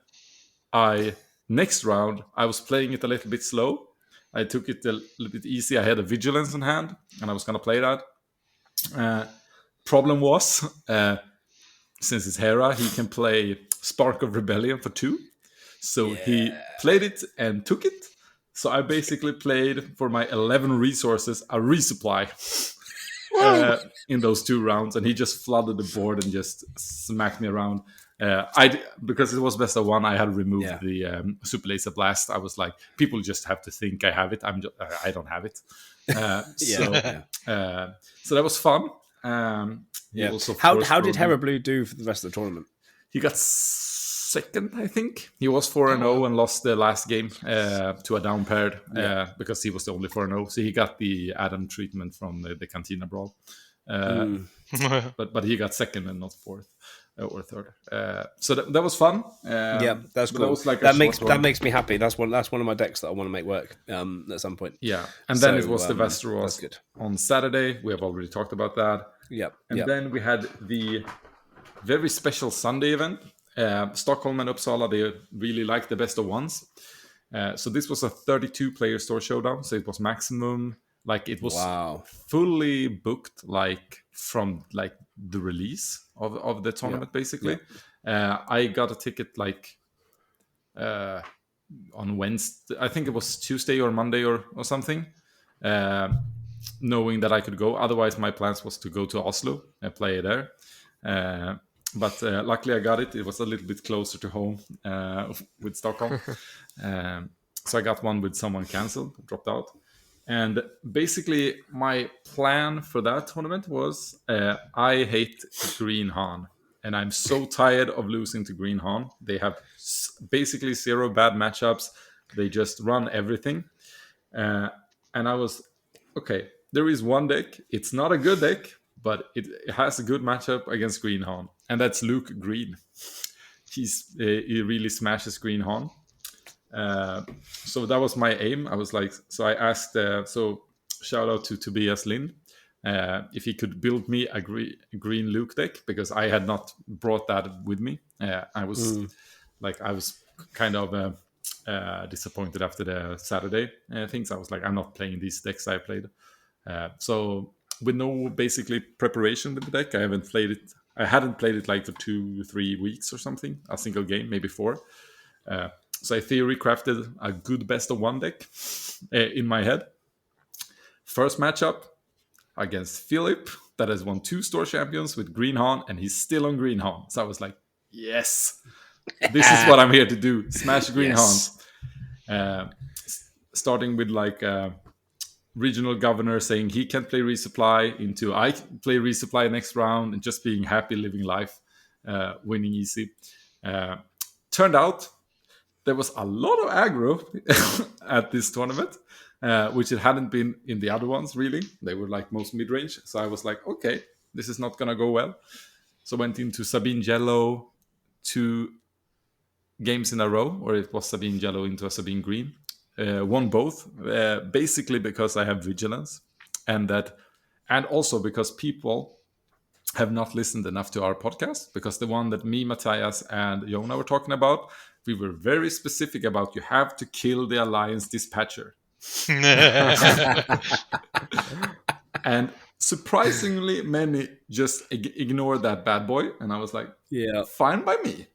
next round, I was playing it a little bit slow. I took it a little bit easy. I had a Vigilance in hand, and I was going to play that. Problem was, since it's Hera, he can play Spark of Rebellion for 2. So he played it and took it. So I basically played for my 11 resources a resupply. In those 2 rounds, and he just flooded the board and just smacked me around. Because it was best of 1, I had removed the Super Laser Blast. I was like, people just have to think I have it. I don't have it. So that was fun. How did Hera Blue do for the rest of the tournament? He got second, I think. He was 4-0 and lost the last game to a down paired because he was the only 4-0. So he got the Adam treatment from the Cantina Brawl. But he got second and not fourth or third. So that was fun. That's cool. That makes me happy. That's one of my decks that I want to make work at some point. Yeah, and then it was the Westeros on Saturday. We have already talked about that. Then we had the very special Sunday event. Stockholm and Uppsala, they really like the best of 1s. So this was a 32-player store showdown. So it was maximum. It was fully booked, from the release of the tournament, basically. I got a ticket on Wednesday. I think it was Tuesday or Monday or something. Knowing that I could go. Otherwise, my plans was to go to Oslo and play there. But luckily I got it. It was a little bit closer to home with Stockholm. So I got one with someone canceled, dropped out. And basically my plan for that tournament was I hate Green Han. And I'm so tired of losing to Green Han. They have basically 0 bad matchups. They just run everything. And I was, okay, there is one deck. It's not a good deck, but it has a good matchup against Green Han. And that's Luke Green. He really smashes Green Han. So that was my aim. I was like, so I asked, so shout out to Tobias Lind, if he could build me a green Luke deck, because I had not brought that with me. I was kind of disappointed after the Saturday things. I was like, I'm not playing these decks I played. So with no basically preparation with the deck, I hadn't played it for 2-3 weeks or something, a single game, maybe 4. So I theory crafted a good best of 1 deck in my head. First matchup against Philip, that has won 2 store champions with Green Han, and he's still on Green Han. So I was like, yes, this is what I'm here to do. Smash Green Hans. Starting with regional governor saying he can't play resupply into I play resupply next round, and just being happy, living life, winning easy. turned out there was a lot of aggro at this tournament, which it hadn't been in the other ones, really. They were like most mid-range. So I was like, okay, this is not going to go well. So went into Sabine Yellow 2 games in a row, or it was Sabine Yellow into a Sabine Green. Won both, basically because I have vigilance, and also because people have not listened enough to our podcast, because the one that me, Matthias, and Jona were talking about, we were very specific about you have to kill the Alliance Dispatcher. And surprisingly, many just ignored that bad boy, and I was like, yeah, fine by me.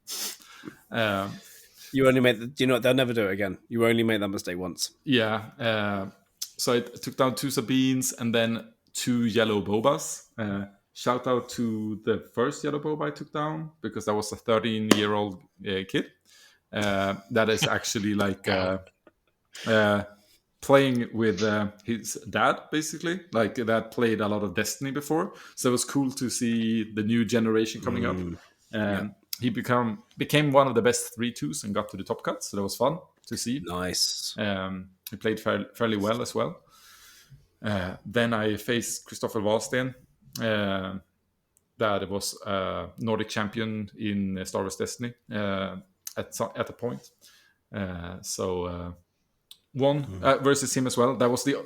You only made you know what? They'll never do it again. You only made that mistake once. Yeah. So I took down 2 Sabines and then 2 yellow Bobas. Shout out to the first yellow boba I took down, because that was a 13-year-old kid. That is actually like playing with his dad, basically. Like, that played a lot of Destiny before. So it was cool to see the new generation coming up. He became one of the best 3-2s and got to the top cut. So that was fun to see. Nice. He played fairly well as well. Then I faced Christopher Wallsten. That was Nordic champion in Star Wars Destiny at a point. Won versus him as well. That was the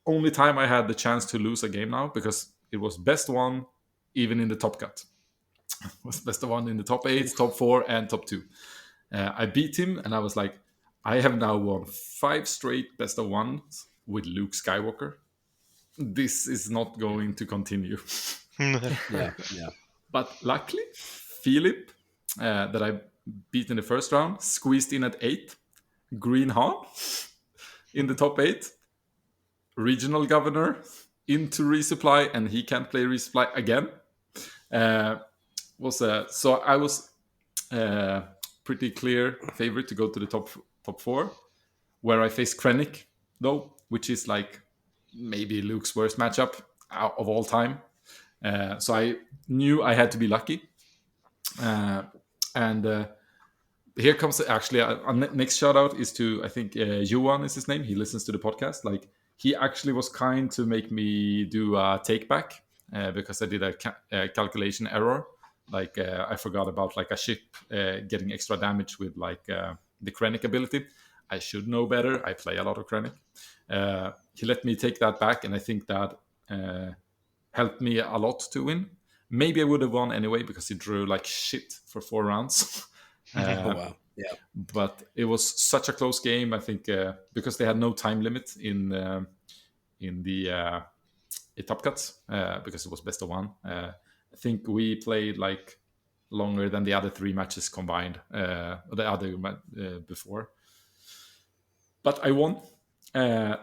only time I had the chance to lose a game now, because it was best one even in the top cut. It was best one in the top 8, top 4, and top 2. I beat him, and I was like, I have now won 5 straight best of ones with Luke Skywalker. This is not going to continue. Yeah. But luckily, Philip, that I beat in the first round, squeezed in at 8. Green Han in the top 8. Regional governor into resupply, and he can't play resupply again. So I was pretty clear favorite to go to the top 4, where I faced Krennic, though, which is like maybe Luke's worst matchup of all time. So I knew I had to be lucky. And here comes actually a next shout out is to, I think, Johan is his name. He listens to the podcast. Like, he actually was kind to make me do a take back because I did a calculation error. Like, I forgot about like a ship getting extra damage with like the Krennic ability. I should know better. I play a lot of Krennic. He let me take that back, and I think that helped me a lot to win. Maybe I would have won anyway, because he drew like shit for 4 rounds. Oh, wow. Yeah. But it was such a close game, I think, because they had no time limit in the top cuts, because it was best of 1. I think we played like longer than the other 3 matches combined, the other before. But I won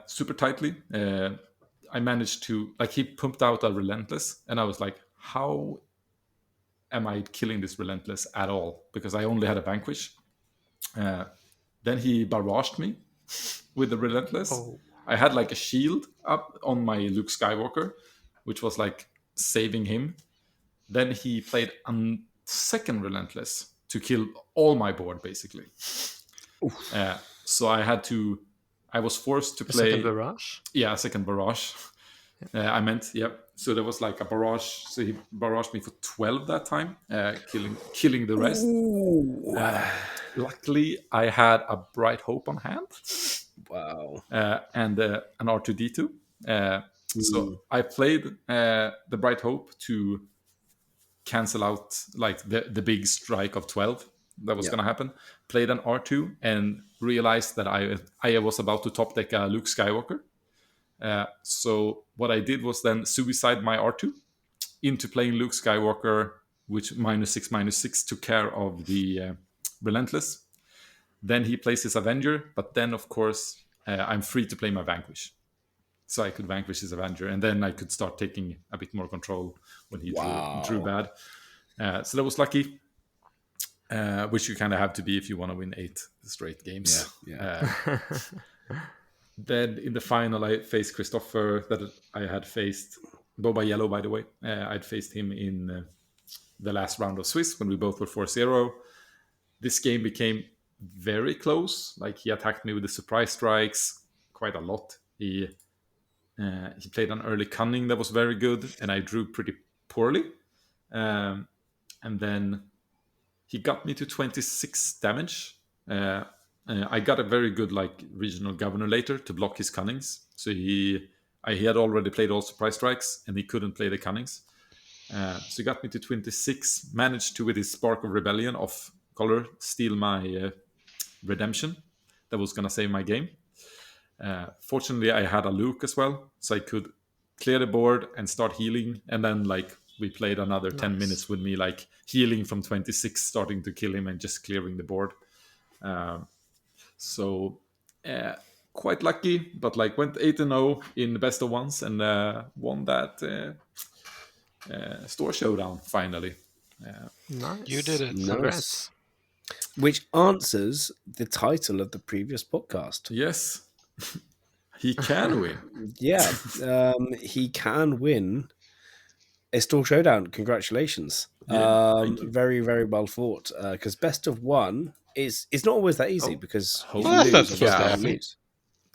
super tightly. I managed to, like, he pumped out a Relentless, and I was like, how am I killing this Relentless at all? Because I only had a Vanquish. Then he barraged me with the Relentless. Oh. I had like a shield up on my Luke Skywalker, which was like saving him. Then he played a second Relentless to kill all my board, basically. So I was forced to play... A second barrage? Yeah, a second barrage. I meant, yeah. So there was like a barrage. So he barraged me for 12 that time, killing the rest. Luckily, I had a Bright Hope on hand. Wow. And an R2D2. So I played the Bright Hope to cancel out like the big strike of 12 that was going to happen. Played an R2 and realized that I was about to top deck a Luke Skywalker. So what I did was then suicide my R2 into playing Luke Skywalker, which -6/-6 took care of the Relentless. Then he plays his Avenger, but then of course I'm free to play my Vanquish. So I could vanquish his Avenger, and then I could start taking a bit more control when he drew bad. So that was lucky, which you kind of have to be if you want to win 8 straight games. Then in the final, I faced Christopher, that I had faced Boba Yellow, by the way. I'd faced him in the last round of Swiss when we both were 4-0. this game became very close. Like he attacked me with the surprise strikes quite a lot. He played an early cunning that was very good, and I drew pretty poorly. And then he got me to 26 damage. I got a very good like regional governor later to block his cunnings. So he had already played all surprise strikes, and he couldn't play the cunnings. So he got me to 26. Managed to, with his Spark of Rebellion off color, steal my redemption. That was gonna save my game. Fortunately, I had a Luke as well, so I could clear the board and start healing. And then like we played another 10 minutes with me like healing from 26, starting to kill him and just clearing the board. So quite lucky, but like went 8-0 in the best of ones and won that Store Showdown finally. Nice. You did it. Congrats. Which answers the title of the previous podcast. Yes. He can win. Yeah, he can win a Store Showdown. Congratulations. Thank you. Very, very well fought. Because best of one is not always that easy because Well, that's not lose, supposed to you happen. lose.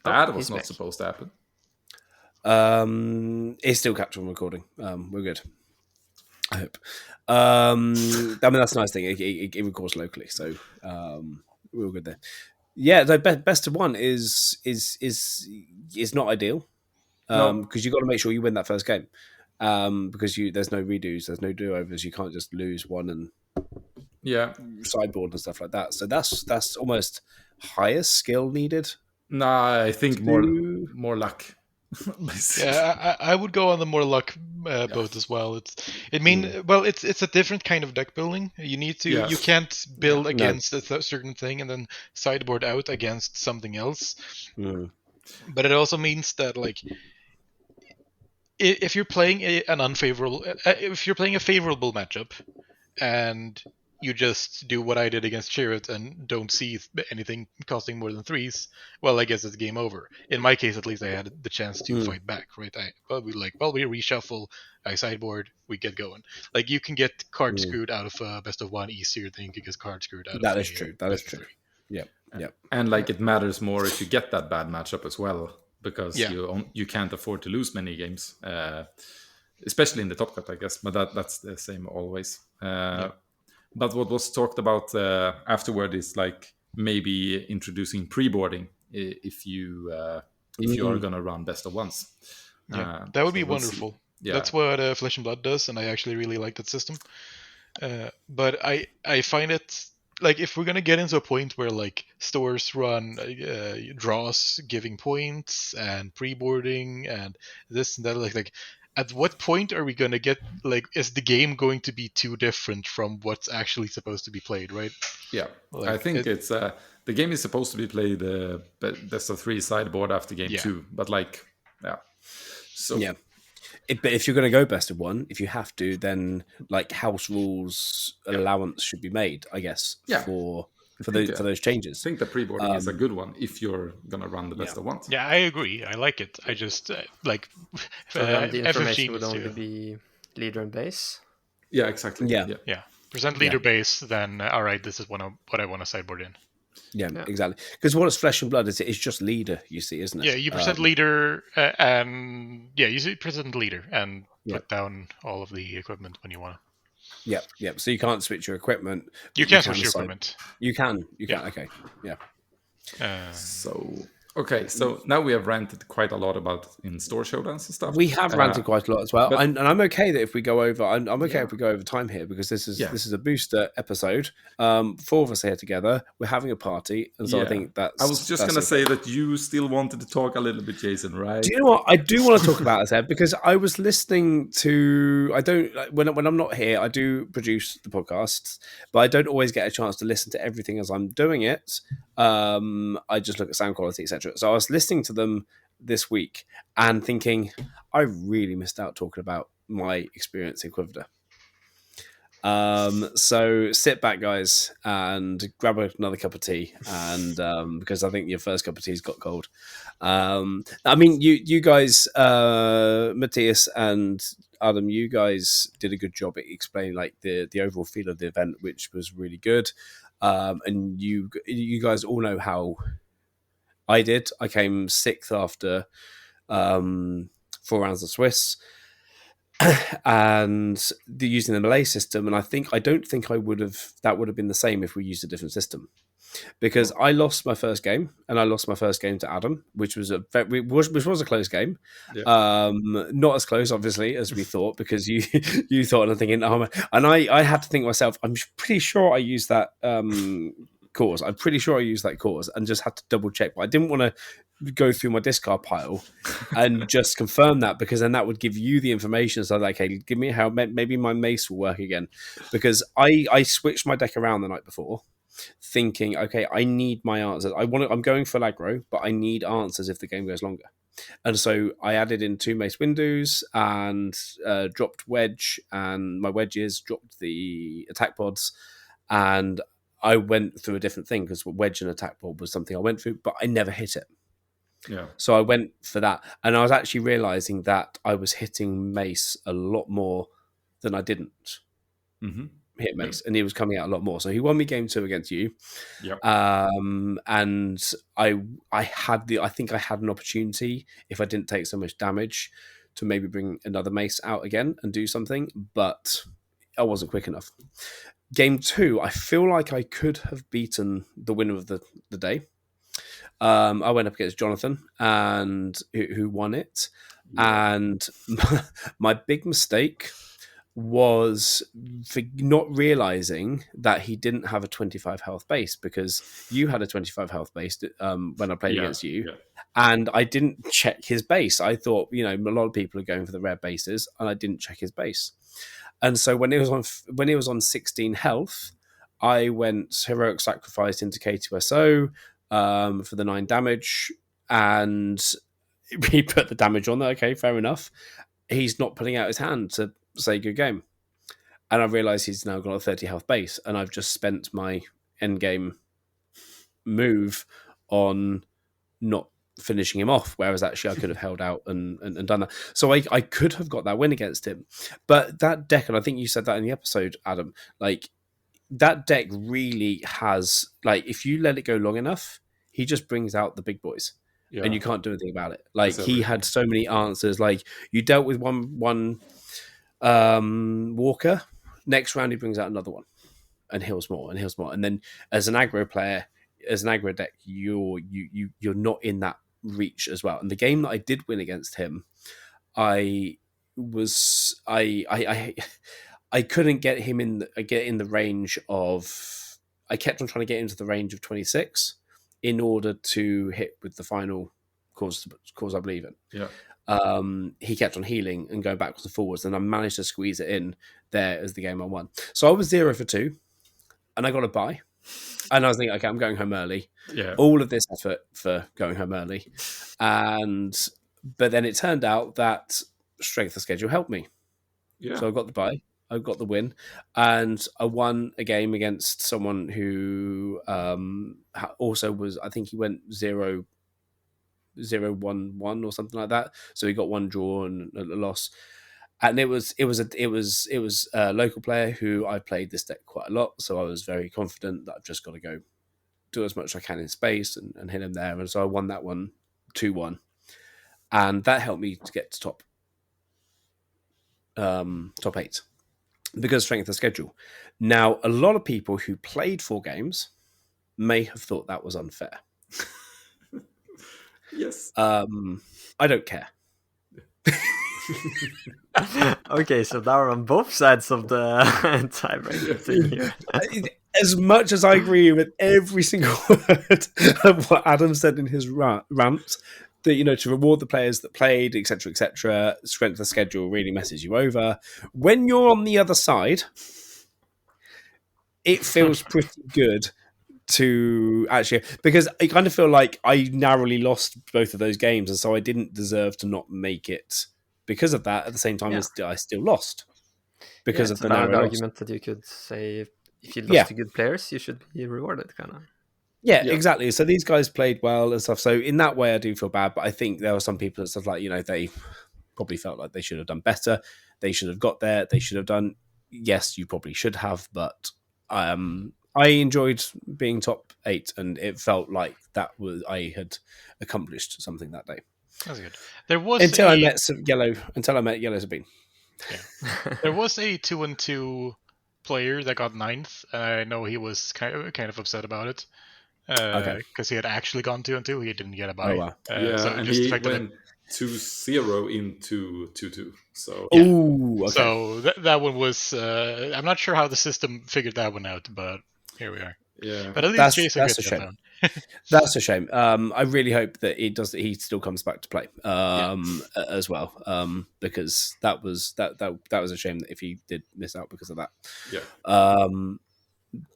That was he's not back. supposed to happen. It's still captured on recording. We're good. I hope. I mean, that's a nice thing. It records locally, so we're all good there. Yeah, the best of one is not ideal because you've got to make sure you win that first game because there's no redos, there's no do-overs. You can't just lose one and sideboard and stuff like that. So that's almost higher skill needed. Nah, I think more luck. Yeah, I would go on the more luck boat as well. It's a different kind of deck building. You need to you can't build against a certain thing and then sideboard out against something else. But it also means that like if you're playing a favorable matchup and you just do what I did against Chirrut and don't see anything costing more than 3s, well, I guess it's game over. In my case, at least, I had the chance to fight back, right? We reshuffle, I sideboard, we get going. Like, you can get card screwed out of best of one easier than you can get card screwed out of That is true. That is true. Yep. And like it matters more if you get that bad matchup as well, because you can't afford to lose many games, especially in the top cut, I guess. But that's the same always. But what was talked about afterward is like maybe introducing pre-boarding if you are going to run best of ones. Yeah, that would be wonderful. Yeah. That's what Flesh and Blood does, and I actually really like that system. But I find it like if we're gonna get into a point where like stores run draws, giving points, and pre-boarding, and this and that, like. At what point are we going to get, like, is the game going to be too different from what's actually supposed to be played, right? Yeah, like, I think it's, the game is supposed to be played best of 3 sideboard after game 2, but like, So, yeah. But if you're going to go best of one, if you have to, then like house rules allowance should be made, I guess, for those changes. I think the pre-boarding is a good one if you're going to run the best of ones. Yeah, I agree. I like it. I just like the information would only be leader and base. Yeah, exactly. Yeah. Present leader base, then all right, this is what I want to sideboard in. Yeah, exactly. Because what it's Flesh and Blood is, it's just leader, you see, isn't it? Yeah, you present leader, and you see present leader and put down all of the equipment when you want to. Yeah. So you can't switch your equipment. You can switch your equipment. You can. Okay. Yeah. So now we have ranted quite a lot about in Store Showdowns and stuff. We have ranted quite a lot as well, and I'm okay that if we go over, I'm okay if we go over time here because this is a booster episode. 4 of us are here together. We're having a party, and so I think that's. I was just gonna say that you still wanted to talk a little bit, Jason, right? Do you know what I do want to talk about this, Ed? Because I was listening to. I don't when I'm not here. I do produce the podcasts, but I don't always get a chance to listen to everything as I'm doing it. I just look at sound quality, etc. So I was listening to them this week and thinking, I really missed out talking about my experience in Quivda. So sit back, guys, and grab another cup of tea, and because I think your first cup of tea's got cold. I mean, you guys, Matthias and Adam, you guys did a good job at explaining like the overall feel of the event, which was really good. and you guys all know how I did. I came 6th after 4 rounds of Swiss, and using the Malay system. And I don't think that would have been the same if we used a different system, because I lost my first game, and I lost my first game to Adam, which was a close game. Yeah. Not as close, obviously, as we thought, because you thought, and I'm thinking, and I had to think myself, I'm pretty sure I used that cause. I'm pretty sure I used that cause, and just had to double check. But I didn't want to go through my discard pile and just confirm that, because then that would give you the information. So like, hey, give me how maybe my mace will work again, because I switched my deck around the night before, thinking, okay, I need my answers. I'm going for aggro, but I need answers if the game goes longer. And so I added in 2 mace windows and dropped wedge, and my wedges dropped the attack pods, and I went through a different thing, because wedge and attack pod was something I went through, but I never hit it. Yeah. So I went for that, and I was actually realizing that I was hitting mace a lot more than I didn't hit mace, and he was coming out a lot more. So he won me game 2 against you. Yep. And I think I had an opportunity, if I didn't take so much damage, to maybe bring another mace out again and do something, but I wasn't quick enough. Game 2, I feel like I could have beaten the winner of the day. I went up against Jonathan, and who won it. And my big mistake was for not realizing that he didn't have a 25 health base, because you had a 25 health base when I played against you, and I didn't check his base. I thought, a lot of people are going for the rare bases, and I didn't check his base. And so when it was on 16 health, I went heroic sacrifice into K2SO for the 9 damage, and he put the damage on there. Okay, fair enough. He's not putting out his hand to say good game, and I realized he's now got a 30 health base, and I've just spent my end game move on not finishing him off, whereas actually I could have held out and done that. So I could have got that win against him. But that deck, and I think you said that in the episode, Adam, like, that deck really has, like, if you let it go long enough, he just brings out the big boys. Yeah. And you can't do anything about it. Like, he had so many answers. Like, you dealt with one Walker, next round he brings out another one and heals more. And then as an aggro player, as an aggro deck, you're not in that reach as well. And the game that I did win against him, I couldn't get him in the range of. I kept on trying to get into the range of 26 in order to hit with the final cause I believe in. Yeah. He kept on healing and going backwards and forwards, and I managed to squeeze it in there as the game I won. So I was 0 for 2, and I got a bye. And I was thinking, okay, I'm going home early. Yeah. All of this effort for going home early, but then it turned out that strength of schedule helped me. Yeah. So I got the bye. I got the win, and I won a game against someone who also was. I think he went 0-1-1 or something like that. So he got 1 draw and a loss. And it was a local player who I played this deck quite a lot. So I was very confident that I've just got to go do as much as I can in space and hit him there. And so I won that one 2-1, and that helped me to get to top 8. Because strength of schedule. Now, a lot of people who played 4 games may have thought that was unfair. Yes. I don't care. Okay, so now we're on both sides of the tiebreaker thing here. As much as I agree with every single word of what Adam said in his rant, that, to reward the players that played, etc., strength of schedule really messes you over. When you're on the other side, it feels pretty good to actually, because I kind of feel like I narrowly lost both of those games, and so I didn't deserve to not make it because of that. At the same time, I still lost because of the narrow argument that you could say if you lost to good players, you should be rewarded, kind of. Yeah, exactly. So these guys played well and stuff. So in that way, I do feel bad. But I think there were some people that stuff like, they probably felt like they should have done better. They should have got there. They should have done. Yes, you probably should have. But I I enjoyed being top 8, and it felt like I had accomplished something that day. That's good. There was until I met Yellow Sabine. Yeah. There was a 2-2 player that got 9th, and I know he was kind of upset about it. Because he had actually gone 2-2, he didn't get a bye. Oh, wow. So and just he went 2-0 into 2-2. So yeah. Ooh, okay. So that one was. I'm not sure how the system figured that one out, but here we are. Yeah, but at least Jason that's gets a shame. That's a shame. I really hope that he still comes back to play as well, because that was a shame that if he did miss out because of that. Yeah.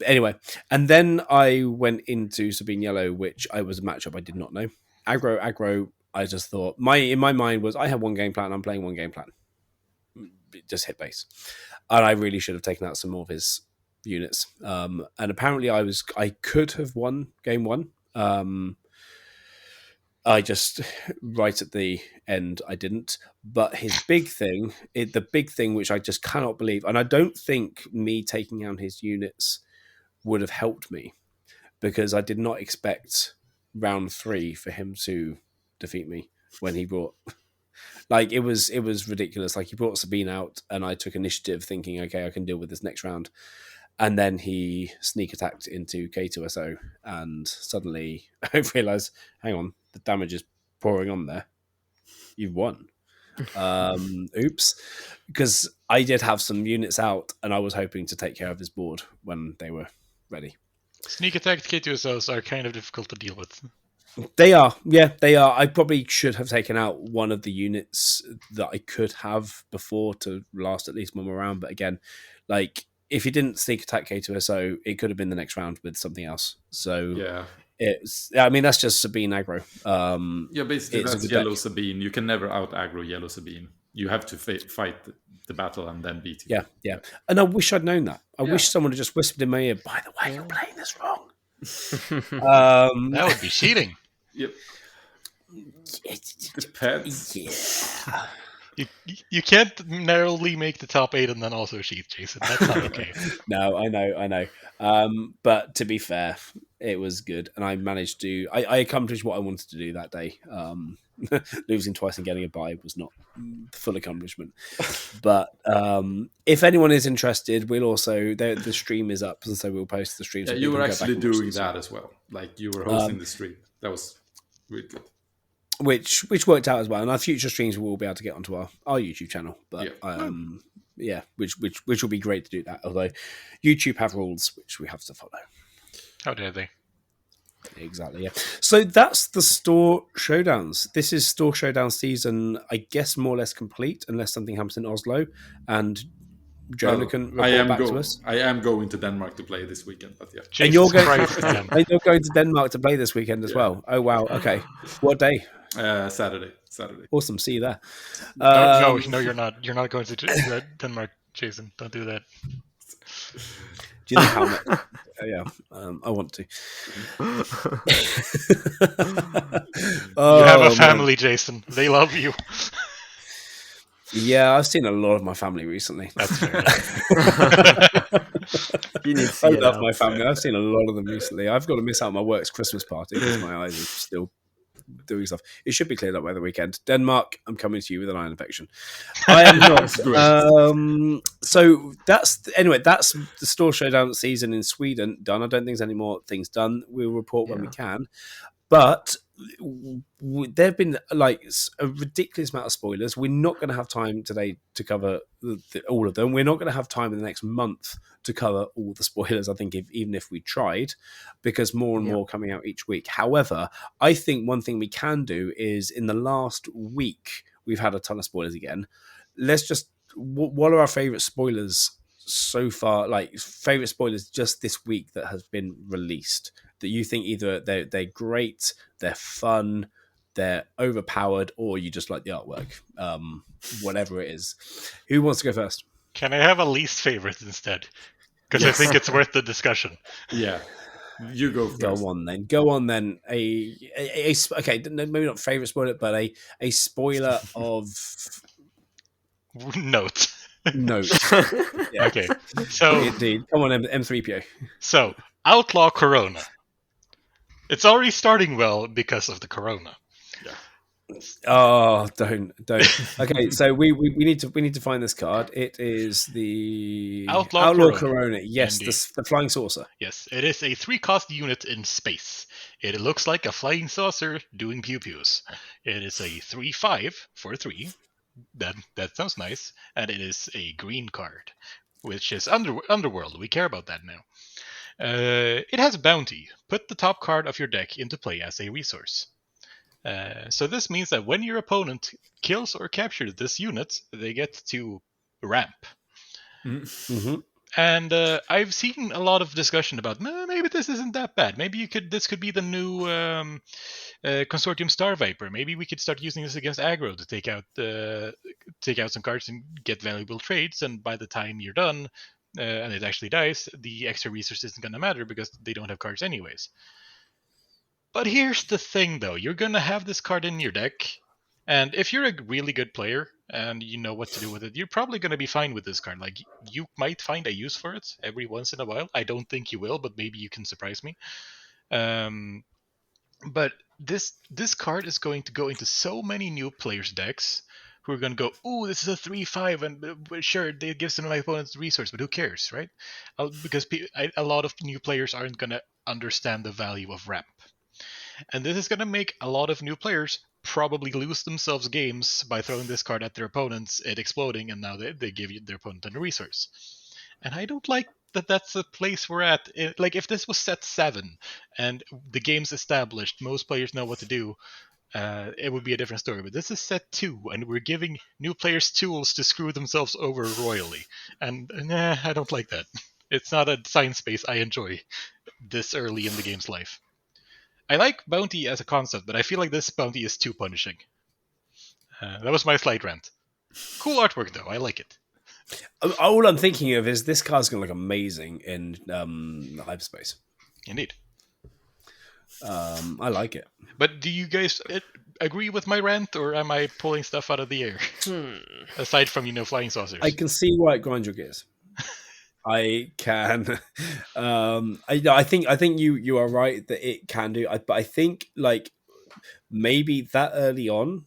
Anyway, and then I went into Sabine Yellow, which I was a matchup I did not know. Aggro. I just thought in my mind was I have one game plan. I'm playing one game plan. Just hit base, and I really should have taken out some more of his units. And apparently I could have won game 1. I just right at the end I didn't. But his the big thing which I just cannot believe, and I don't think me taking out his units would have helped me, because I did not expect round 3 for him to defeat me when he brought. Like, it was ridiculous. Like, he brought Sabine out, and I took initiative thinking, okay, I can deal with this next round. And then he sneak attacked into K2SO, and suddenly I realised, hang on, the damage is pouring on there. You've won. Oops. Because I did have some units out, and I was hoping to take care of his board when they were ready. Sneak attack K2SOs are kind of difficult to deal with. They are. Yeah, they are. I probably should have taken out one of the units that I could have before to last at least one more round. But again, like, if he didn't sneak attack K2SO, it could have been the next round with something else. So yeah, that's just Sabine aggro. Basically that's Yellow Sabine. You can never out aggro Yellow Sabine. You have to fight the battle and then beat him. Yeah. And I wish I'd known that. I wish someone had just whispered in my ear, by the way, you're playing this wrong. That would be cheating. Yep. Depends. Yeah. You can't narrowly make the top 8 and then also cheat, Jason. That's not okay. No, I know. But to be fair, it was good, and I managed to. I accomplished what I wanted to do that day. Losing twice and getting a bye was not full accomplishment. But if anyone is interested, we'll also the stream is up, and so we'll post the stream. Yeah, so you were actually doing that as well. Like, you were hosting the stream. That was really good. Which worked out as well, and our future streams will be able to get onto our YouTube channel. But which will be great to do that. Although YouTube have rules which we have to follow. How dare they? Exactly. Yeah. So that's the Store Showdowns. This is Store Showdown season, I guess, more or less complete, unless something happens in Oslo and Jonah can report back to us. I am going to Denmark to play this weekend, but yeah. And you're going to Denmark to play this weekend as well. Oh wow. Okay. What day? Saturday. Awesome. See you there. No, you're not. You're not going to Denmark, Jason. Don't do that. Do you know how much? I want to. You have a family, man. Jason. They love you. Yeah, I've seen a lot of my family recently. That's fair. I love my family. I've seen a lot of them recently. I've got to miss out my work's Christmas party because my eyes are still doing stuff. It should be cleared up by the weekend. Denmark, I'm coming to you with an eye infection. I am not. So that's the Store Showdown season in Sweden done. I don't think there's any more things done. We'll report when we can. But there have been like a ridiculous amount of spoilers. We're not going to have time today to cover all of them. We're not going to have time in the next month to cover all the spoilers, I think, even if we tried, because more and more coming out each week. However, I think one thing we can do is in the last week, we've had a ton of spoilers again. Let's just, what are our favorite spoilers so far? Like, favorite spoilers just this week that has been released that you think either they're great, they're fun, they're overpowered, or you just like the artwork, whatever it is. Who wants to go first? Can I have a least favorite instead? Because I think it's worth the discussion. Yeah, you go first. Go on then. Okay, maybe not favorite spoiler, but a spoiler of note. Yeah. Okay, so indeed. Come on, M3PO. So Outlaw Corona. It's already starting well because of the Corona. Oh, don't. Okay, so we need to find this card. It is the Outlaw Corona. Yes, Indeed. the flying saucer. Yes, it is a 3-cost unit in space. It looks like a flying saucer doing pew-pews. It is a 3/5 for 3. That sounds nice. And it is a green card, which is Underworld. We care about that now. It has Bounty. Put the top card of your deck into play as a resource. So this means that when your opponent kills or captures this unit, they get to ramp. Mm-hmm. And I've seen a lot of discussion about maybe this isn't that bad. Maybe this could be the new Consortium Star Viper. Maybe we could start using this against aggro to take out some cards and get valuable trades. And by the time you're done and it actually dies, the extra resource isn't going to matter because they don't have cards anyways. But here's the thing, though. You're going to have this card in your deck, and if you're a really good player and you know what to do with it, you're probably going to be fine with this card. Like, you might find a use for it every once in a while. I don't think you will, but maybe you can surprise me. But this card is going to go into so many new players' decks who are going to go, ooh, this is a 3/5, and sure, it gives my opponent's resource, but who cares, right? Because a lot of new players aren't going to understand the value of ramp. And this is going to make a lot of new players probably lose themselves games by throwing this card at their opponents, it exploding, and now they give their opponent a resource. And I don't like that that's the place we're at. Like, if this was set 7 and the game's established, most players know what to do, it would be a different story. But this is set 2, and we're giving new players tools to screw themselves over royally. And I don't like that. It's not a science space I enjoy this early in the game's life. I like Bounty as a concept, but I feel like this Bounty is too punishing. That was my slight rant. Cool artwork, though. I like it. All I'm thinking of is this card's going to look amazing in hyperspace. Indeed. I like it. But do you guys agree with my rant, or am I pulling stuff out of the air? Aside from, flying saucers. I can see why it grinds your gears. I can. I think you are right that it can do. But I think like maybe that early on,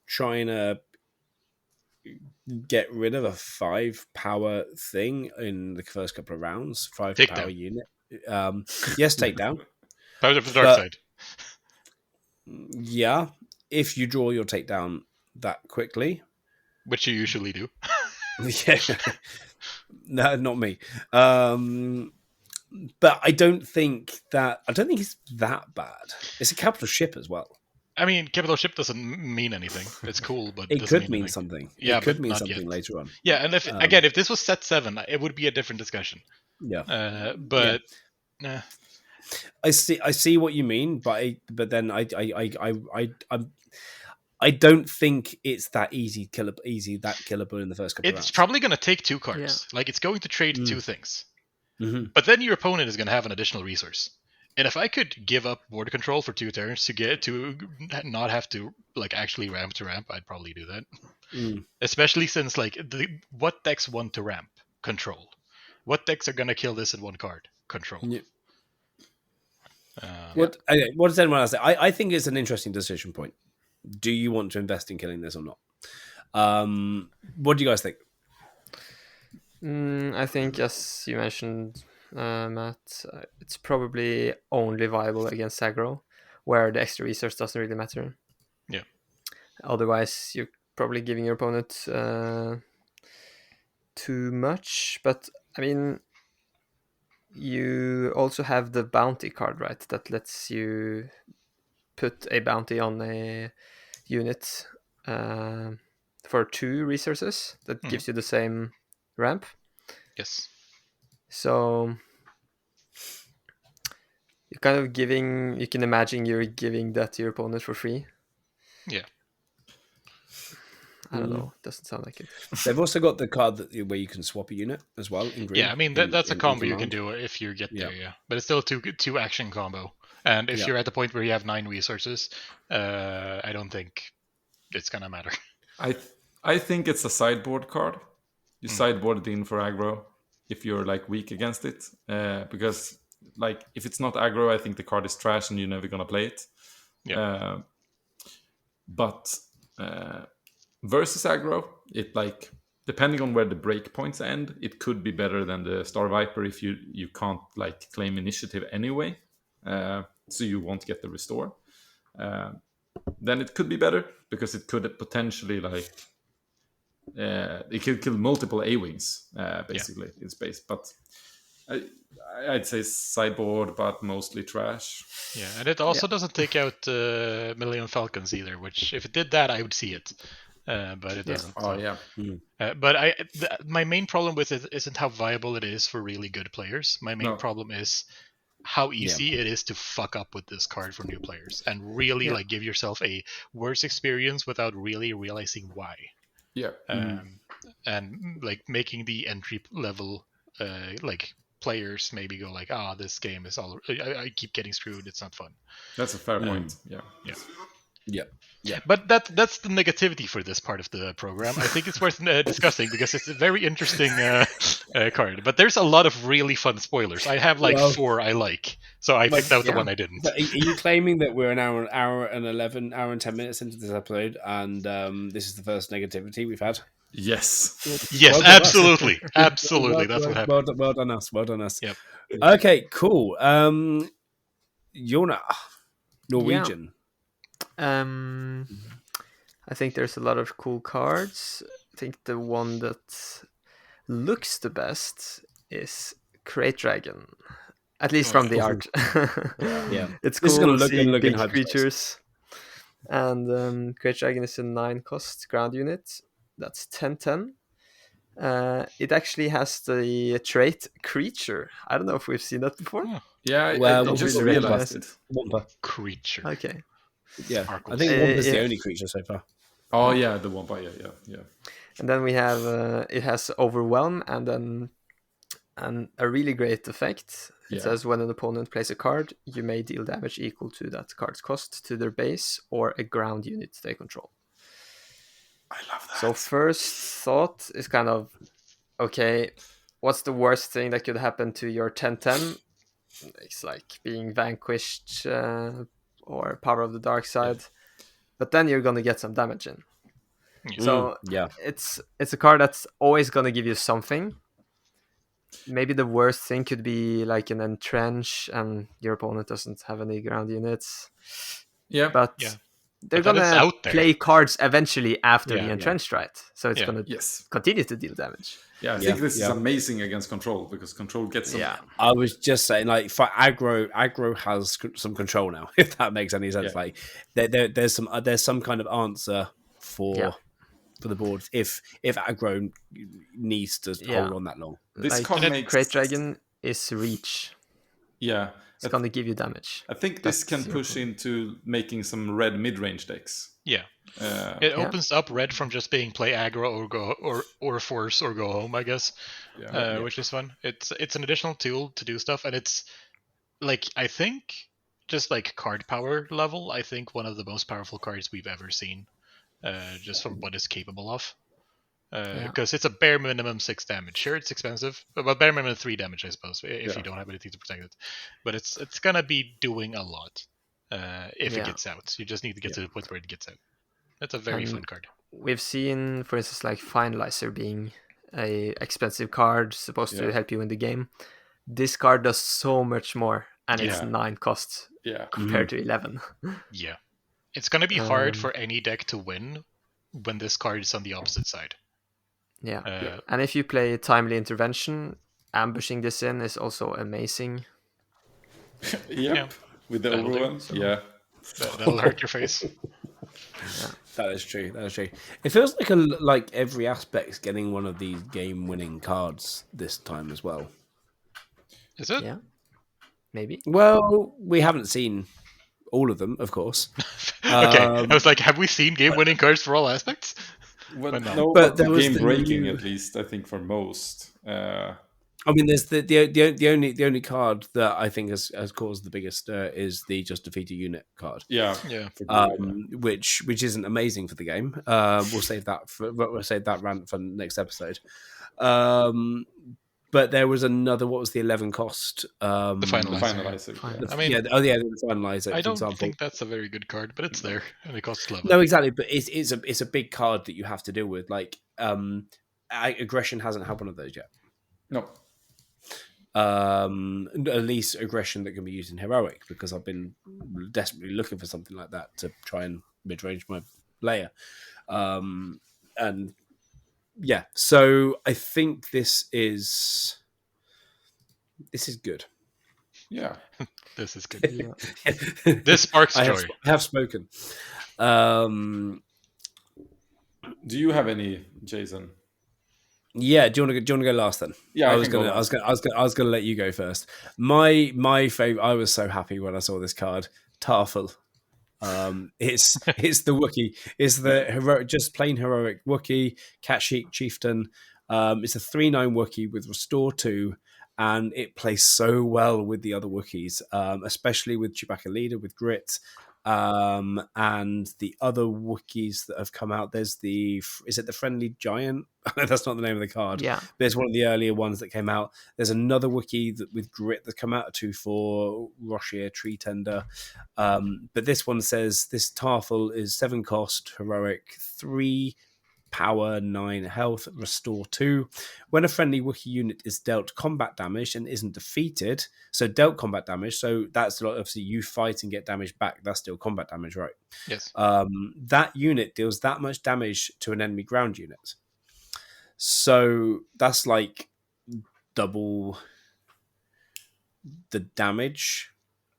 trying to get rid of a 5 power thing in the first couple of rounds, 5 Take power down. unit. Yes, take down. Power of the dark side. Yeah, if you draw your takedown that quickly, which you usually do. Yeah. No, not me. But I don't think it's that bad. It's a capital ship as well. I mean, capital ship doesn't mean anything. It's cool, but it could mean something. Yeah, it could mean not something yet. Later on. Yeah, and if this was set 7, it would be a different discussion. Yeah, but nah. I see what you mean, but then I don't think it's that killable in the first couple of rounds. It's probably going to take 2 cards. Yeah. Like, it's going to trade 2 things. Mm-hmm. But then your opponent is going to have an additional resource. And if I could give up board control for 2 turns to not have to like actually ramp to ramp, I'd probably do that. Especially since like what decks want to ramp? Control. What decks are going to kill this in 1 card? Control. Yeah. What does anyone else say? I think it's an interesting decision point. Do you want to invest in killing this or not? What do you guys think? I think, as you mentioned, Matt, it's probably only viable against aggro, where the extra resource doesn't really matter. Yeah. Otherwise, you're probably giving your opponent too much. But, I mean, you also have the bounty card, right? That lets you put a bounty on a unit for 2 resources. That gives you the same ramp. Yes. So you're kind of you can imagine you're giving that to your opponent for free. Yeah. I don't know. It doesn't sound like it. They've also got the card where you can swap a unit as well in green. Yeah, I mean, that's a combo you can do if you get there, yeah. But it's still a 2 action combo. And if you're at the point where you have 9 resources, I don't think it's going to matter. I think it's a sideboard card. You sideboard it in for aggro if you're like weak against it. Because like if it's not aggro, I think the card is trash and you're never gonna play it. Yeah. But versus aggro, it like depending on where the breakpoints end, it could be better than the Star Viper if you can't like claim initiative anyway, so you won't get the restore. Then it could be better because it could potentially like it could kill multiple A-wings basically in space. But I'd say sideboard, but mostly trash. Yeah, and it also doesn't take out Millennium Falcons either, which if it did that, I would see it. But it doesn't. Oh, yeah. But my main problem with it isn't how viable it is for really good players. My main problem is how easy it is to fuck up with this card for new players and really like give yourself a worse experience without really realizing why. Yeah. And like making the entry level like players maybe go like, this game is all I keep getting screwed, it's not fun. That's a fair point. Yeah. But that's the negativity for this part of the program. I think it's worth discussing because it's a very interesting card. But there's a lot of really fun spoilers. I have like 4 I like, so I picked out the one I didn't. But are you claiming that we're an hour and 10 minutes into this episode, and this is the first negativity we've had? Yes. Yes, absolutely. Absolutely. That's what happened. Well done us. Well done us. Yep. Okay, cool. Jona, Norwegian. I think there's a lot of cool cards. I think the one that looks the best is Crate Dragon, at least from the art. Yeah. It's This is cool gonna to look see in big hyperspace. creatures. And Crate Dragon is a 9-cost ground unit. That's 10/10. It actually has the trait Creature. I don't know if we've seen that before. Yeah, Well, I just really realized it. Wampa. Creature. Okay. Yeah, Sparkles. I think Wampa's the yeah. only creature so far. Oh, yeah, the Wampa, yeah. And then we have it has Overwhelm, and then a really great effect. It says when an opponent plays a card, you may deal damage equal to that card's cost to their base or a ground unit they control. I love that. So first thought is kind of, okay, what's the worst thing that could happen to your 10/10? It's like being vanquished or Power of the Dark Side. But then you're going to get some damage in. So it's a card that's always going to give you something. Maybe the worst thing could be like an Entrench and your opponent doesn't have any ground units. But they're going to play cards eventually after the Entrenched, right? So it's going to continue to deal damage. Yeah, I think this is amazing against Control because Control gets some... I was just saying, like, for aggro has some control now, if that makes any sense. Like, there's some kind of answer for the board if aggro needs to hold on that long. This card makes... Crate Dragon is reach. Yeah. It's going to give you damage. I think this can push into making some red mid-range decks. Yeah. It opens up red from just being play aggro or go or force or go home, I guess. Which is fun. It's an additional tool to do stuff, and it's like, I think just like card power level, I think one of the most powerful cards we've ever seen. Just from what it's capable of. Because it's a bare minimum 6 damage. Sure, it's expensive, but bare minimum 3 damage, I suppose, if you don't have anything to protect it. But it's gonna be doing a lot if it gets out. You just need to get to the point where it gets out. That's a very fun card. We've seen, for instance, like Finalizer being a expensive card supposed to help you in the game. This card does so much more, and it's 9 costs compared to 11. Yeah. It's going to be hard for any deck to win when this card is on the opposite side. And if you play Timely Intervention, ambushing this in is also amazing. With the overwhelm. That'll hurt your face. That is true. It feels like every aspect's getting one of these game-winning cards this time as well. Is it? Yeah. Maybe. Well, we haven't seen all of them, of course. Okay, I was like, have we seen game-winning cards for all aspects? Well, but no. no, but there was game-breaking at least, I think, for most. I mean, there's the only card that I think has caused the biggest stir is the just defeat a unit card. Which isn't amazing for the game. We'll save that rant for next episode. But there was another. What was the 11 cost? The Finalizer. I mean, the finalizer. I for don't example. think that's a very good card, but it's there and it costs 11. No, exactly. But it's a big card that you have to deal with. Like aggression hasn't had one of those yet. No. At least aggression that can be used in heroic, because I've been desperately looking for something like that to try and mid-range my layer. And yeah, so I think this is good. Yeah. This is good. This sparks joy. I have spoken. Do you have any, Jason? Yeah, do you want to go last then? Yeah, I was gonna let you go first. My favorite. I was so happy when I saw this card, Tarful. It's the Wookiee. It's the heroic, just plain heroic Wookiee, Kashyyyk chieftain. It's a 3/9 Wookiee with Restore 2, and it plays so well with the other Wookiees, especially with Chewbacca Leader with Grit. And the other Wookiees that have come out, is it the Friendly Giant? That's not the name of the card. Yeah. There's one of the earlier ones that came out. There's another Wookiee with Grit that come out at 2/4, Roshir, Tree Tender. But this one says this Tarful is 7 cost, heroic, 3 power, 9 health, restore 2. When a friendly Wookiee unit is dealt combat damage and isn't defeated, so dealt combat damage, so that's obviously you fight and get damage back, that's still combat damage, right? Yes. That unit deals that much damage to an enemy ground unit. So that's like double the damage.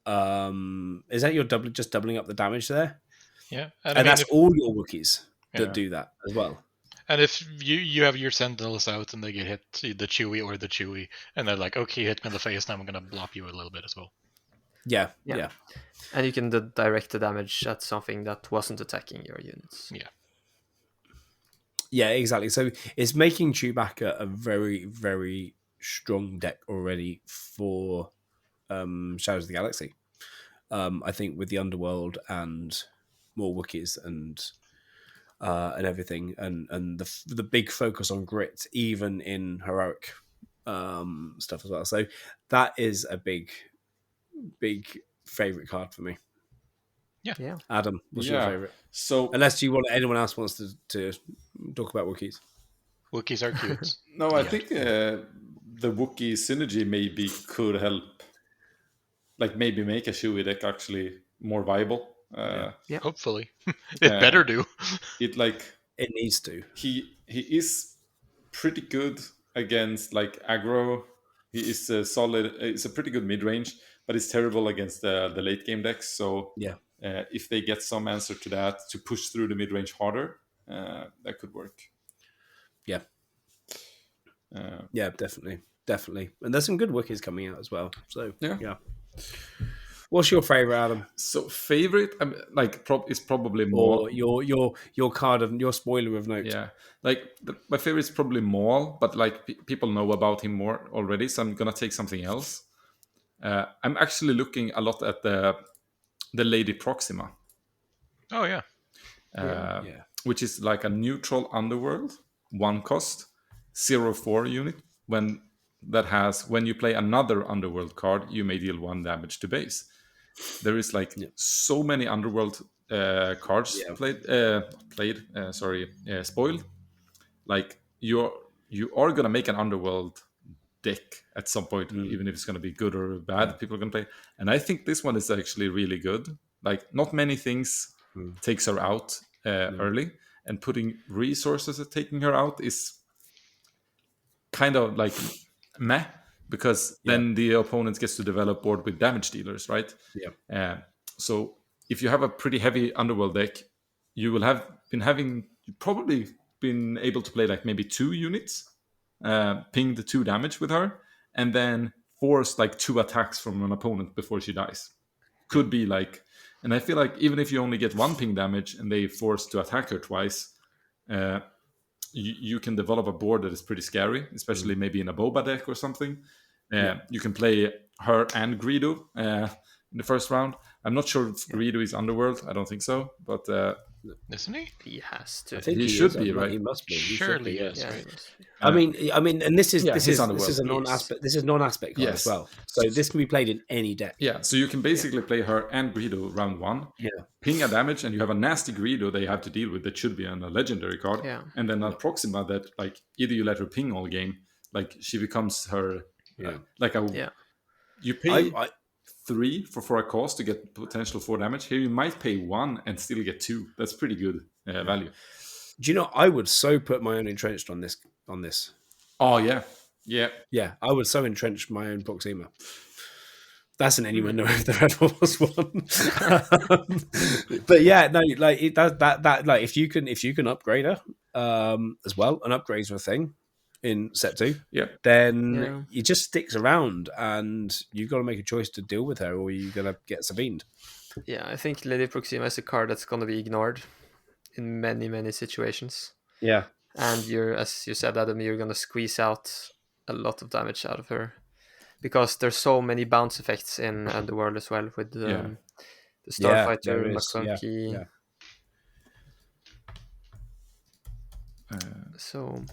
Is that your just doubling up the damage there? Yeah. And that's all your Wookiees that do that as well. And if you have your Sentinels out and they get hit, the Chewie, and they're like, okay, hit me in the face, now I'm going to blop you a little bit as well. Yeah. And you can direct the damage at something that wasn't attacking your units. Yeah, exactly. So it's making Chewbacca a very, very strong deck already for Shadows of the Galaxy. I think with the Underworld and more Wookiees and everything, and the big focus on Grit, even in heroic stuff as well. So that is a big favorite card for me. Yeah. Adam, what's your favorite? So unless anyone else wants to talk about Wookiees. Wookiees are cute. No, I think the Wookiee synergy maybe could help, like maybe make a Chewie deck actually more viable. Hopefully. It better do. It needs to. He is pretty good against like aggro. He is solid. It's a pretty good mid range, but it's terrible against the late game decks. So if they get some answer to that to push through the mid range harder, that could work. Yeah, definitely. And there's some good Wookiees coming out as well. So yeah. What's your favorite, Adam? So favorite, is probably more your card of your spoiler of note. Yeah, my favorite is probably Maul, but like people know about him more already, so I'm gonna take something else. I'm actually looking a lot at the Lady Proxima. Oh yeah. Which is like a neutral underworld, 1 cost, 0/4 unit. When you play another underworld card, you may deal 1 damage to base. There is so many underworld cards spoiled. Like you are gonna make an underworld deck at some point, even if it's gonna be good or bad. People are gonna play, and I think this one is actually really good. Like not many things takes her out early, and putting resources at taking her out is kind of like meh. Because then the opponent gets to develop board with damage dealers, right? Yeah. So if you have a pretty heavy underworld deck, you will have probably been able to play like maybe 2 units, ping the 2 damage with her, and then force like 2 attacks from an opponent before she dies. Could be like, and I feel like even if you only get 1 ping damage and they force to attack her twice, you can develop a board that is pretty scary, especially maybe in a Boba deck or something. You can play her and Greedo in the first round. I'm not sure if Greedo is Underworld. I don't think so. But Isn't he? He has to. I think He he should is, be, He right? must be. He Surely, should be, yes, Yeah, right? he must be. I mean, and this is Yeah, this he's is Underworld. this is a He is. non-aspect. This is non-aspect card as Yes. well. So this can be played in any deck. Yeah, so you can basically play her and Greedo round 1. Yeah. Ping a damage, and you have a nasty Greedo they have to deal with that should be on a legendary card. Yeah. And then a Proxima that, like, either you let her ping all game, like she becomes her, like a. Yeah. You pay I 3 for a cost to get potential 4 damage. Here you might pay 1 and still get 2. That's pretty good value. do you know? I would so put my own entrenched on this. Oh yeah, yeah. Yeah, I would so entrench my own Proxima. That's an innuendo if there ever was one. But yeah, no, like it does that like if you can upgrade her as well, and upgrades are a thing in set 2, then it just sticks around, and you've got to make a choice to deal with her, or you're gonna get sabined. Yeah, I think Lady Proxima is a card that's gonna be ignored in many situations. Yeah. And as you said, Adam, you're gonna squeeze out a lot of damage out of her. Because there's so many bounce effects in Underworld as well with the Starfighter, McClunky. So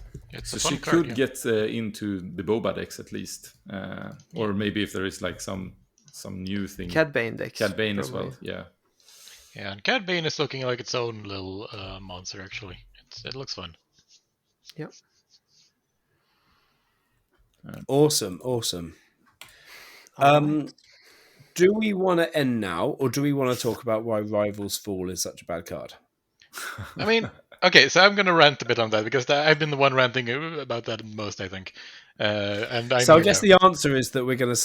she could get into the Boba decks at least, or maybe if there is like some new thing. Cad Bane decks. Cad Bane as well, yeah. Yeah, and Cad Bane is looking like its own little monster. Actually, it looks fun. Yep. Awesome. Do we want to end now, or do we want to talk about why Rivals Fall is such a bad card? I mean, okay, so I'm going to rant a bit on that because I've been the one ranting about that most, I think. And so I guess the answer is that we're going to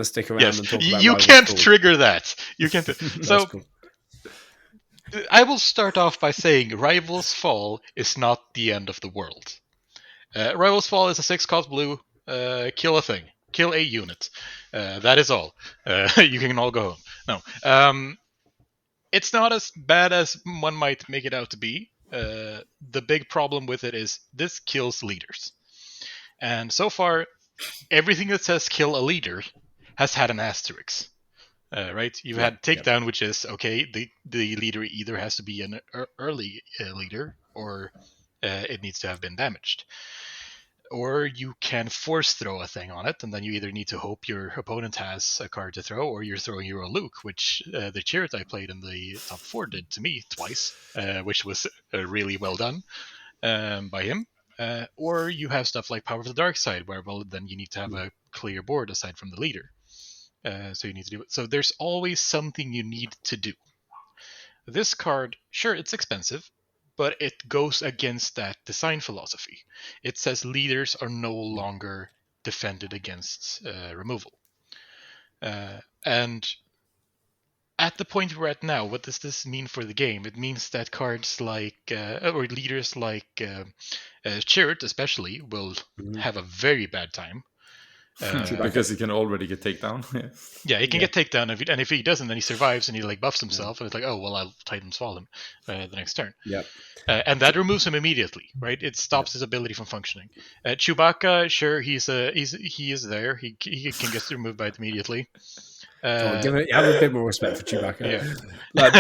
stick around and talk about. You can't trigger that. You can't. So cool. I will start off by saying Rivals Fall is not the end of the world. Rivals Fall is a 6-cost blue. Kill a thing. Kill a unit. That is all. You can all go home. No. It's not as bad as one might make it out to be. The big problem with it is this kills leaders. And so far, everything that says kill a leader has had an asterisk. Right? You've had takedown, which is, okay, the leader either has to be an early leader or it needs to have been damaged. Or you can force throw a thing on it, and then you either need to hope your opponent has a card to throw, or you're throwing your own Luke, which the Chariot I played in the top 4 did to me twice, which was really well done by him. Or you have stuff like Power of the Dark Side, where, well, then you need to have a clear board aside from the leader. So you need to do it. So there's always something you need to do. This card, sure, it's expensive, but it goes against that design philosophy. It says leaders are no longer defended against removal. And at the point we're at now, what does this mean for the game? It means that cards like, or leaders like Chirrut especially, will have a very bad time. Because he can already get takedown. Yeah, he can get takedown, and if he doesn't, then he survives and he like buffs himself, and it's like, oh well, I'll Titan's Fall him the next turn. Yeah, and that removes him immediately, right? It stops his ability from functioning. Chewbacca, sure, he is there. He can get removed by it immediately. have a bit more respect for Chewbacca. Yeah. but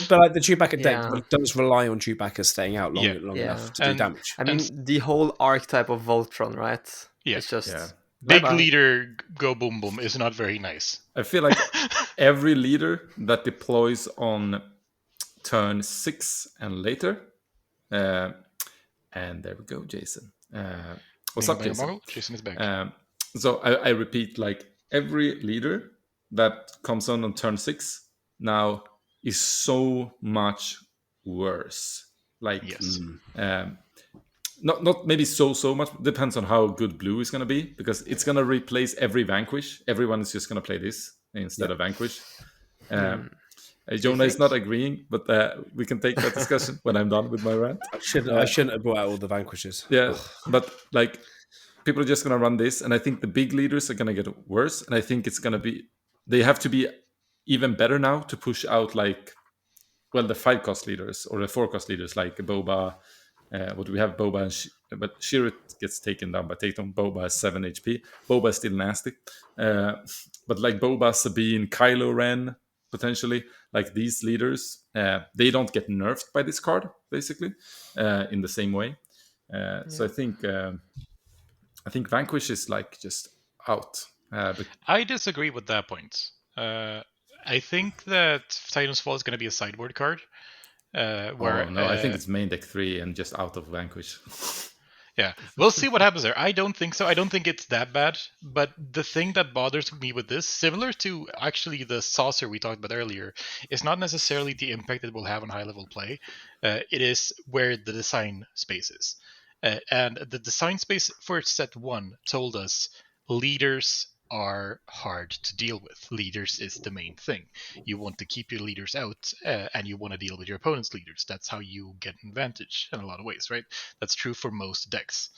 like the Chewbacca deck does rely on Chewbacca staying out long enough to do damage. I mean, the whole archetype of Voltron, right? Yeah. It's just big leader go boom boom is not very nice. I feel like every leader that deploys on turn 6 and later, and there we go, Jason. What's up, Jason? Jason is back. So I repeat, like every leader that comes on turn 6 now is so much worse. Like, yes. Not maybe so much. Depends on how good blue is going to be, because it's going to replace every Vanquish. Everyone is just going to play this instead of Vanquish. Jonah is not agreeing, but we can take that discussion when I'm done with my rant. I shouldn't have brought out all the Vanquishes. Yeah, but like people are just going to run this, and I think the big leaders are going to get worse, and I think it's going to be, they have to be even better now to push out like, well, the 5-cost leaders or the 4-cost leaders like Boba. What do we have? Boba but Chirrut gets taken down by takedown. Boba has 7 HP. Boba is still nasty. But like Boba, Sabine, Kylo Ren, potentially. Like these leaders, they don't get nerfed by this card, basically, in the same way. So I think Vanquish is like just out. I disagree with that point. I think that Titan's Fall is going to be a sideboard card. Where no, I think it's main deck 3 and just out of Vanquish. Yeah, we'll see what happens there. I don't think so. I don't think it's that bad. But the thing that bothers me with this, similar to actually the saucer we talked about earlier, is not necessarily the impact it will have on high level play. It is where the design space is. And the design space for set 1 told us leaders are hard to deal with. Leaders is the main thing. You want to keep your leaders out, and you want to deal with your opponent's leaders. That's how you get an advantage in a lot of ways, right? That's true for most decks.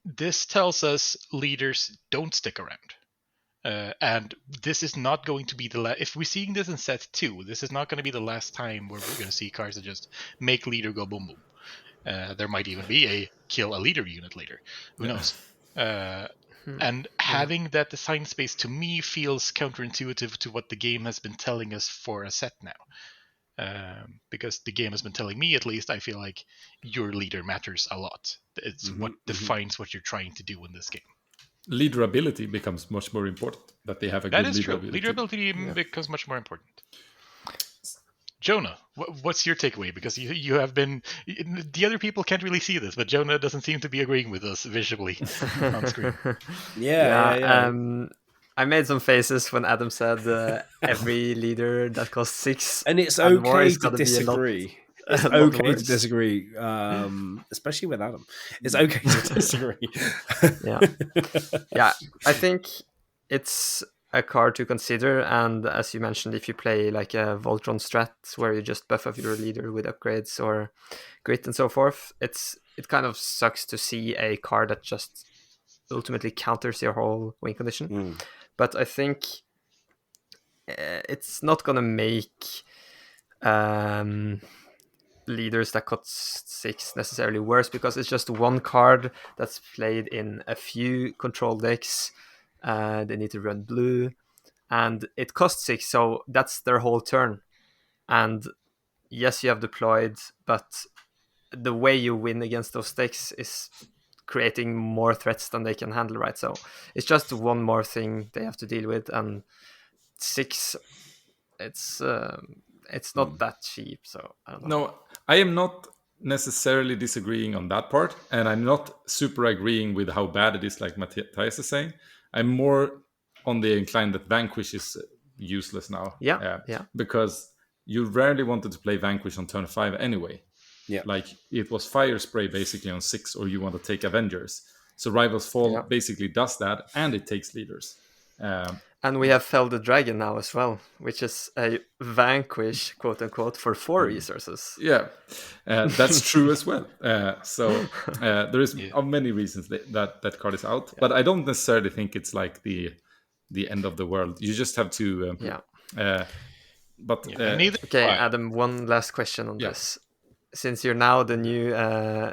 This tells us leaders don't stick around. And this is not going to be the last. If we're seeing this in set 2, this is not going to be the last time where we're going to see cards that just make leader go boom boom. There might even be a kill a leader unit later. Who knows? And having that design space, to me, feels counterintuitive to what the game has been telling us for a set now. Because the game has been telling me, at least, I feel like your leader matters a lot. It's what defines what you're trying to do in this game. Leader ability becomes much more important. That they have a good leader ability. Leader ability becomes much more important. Jonah, what's your takeaway? Because you have been... The other people can't really see this, but Jonah doesn't seem to be agreeing with us visually on screen. Yeah. I made some faces when Adam said every leader that costs 6. And it's okay to disagree. It's okay to disagree, especially with Adam. It's okay to disagree. Yeah, I think it's a card to consider, and as you mentioned, if you play like a Voltron strat where you just buff up your leader with upgrades or grit and so forth, it kind of sucks to see a card that just ultimately counters your whole win condition. But I think it's not gonna make leaders that cost 6 necessarily worse, because it's just one card that's played in a few control decks. They need to run blue, and it costs 6, so that's their whole turn. And yes, you have deployed, but the way you win against those decks is creating more threats than they can handle, right? So it's just one more thing they have to deal with, and 6, it's not that cheap. So I don't know. No, I am not necessarily disagreeing on that part, and I'm not super agreeing with how bad it is, like Matthias is saying. I'm more on the incline that Vanquish is useless now. Yeah. Because you rarely wanted to play Vanquish on turn 5 anyway. Yeah. Like it was Fire Spray basically on 6, or you want to take Avengers. So Rivals Fall basically does that, and it takes leaders. And we have Fell the Dragon now as well, which is a Vanquish, quote unquote, for 4 resources. Yeah, that's true as well. So there is many reasons that card is out, but I don't necessarily think it's like the end of the world. You just have to. Okay, Adam. One last question on this. Since you're now the new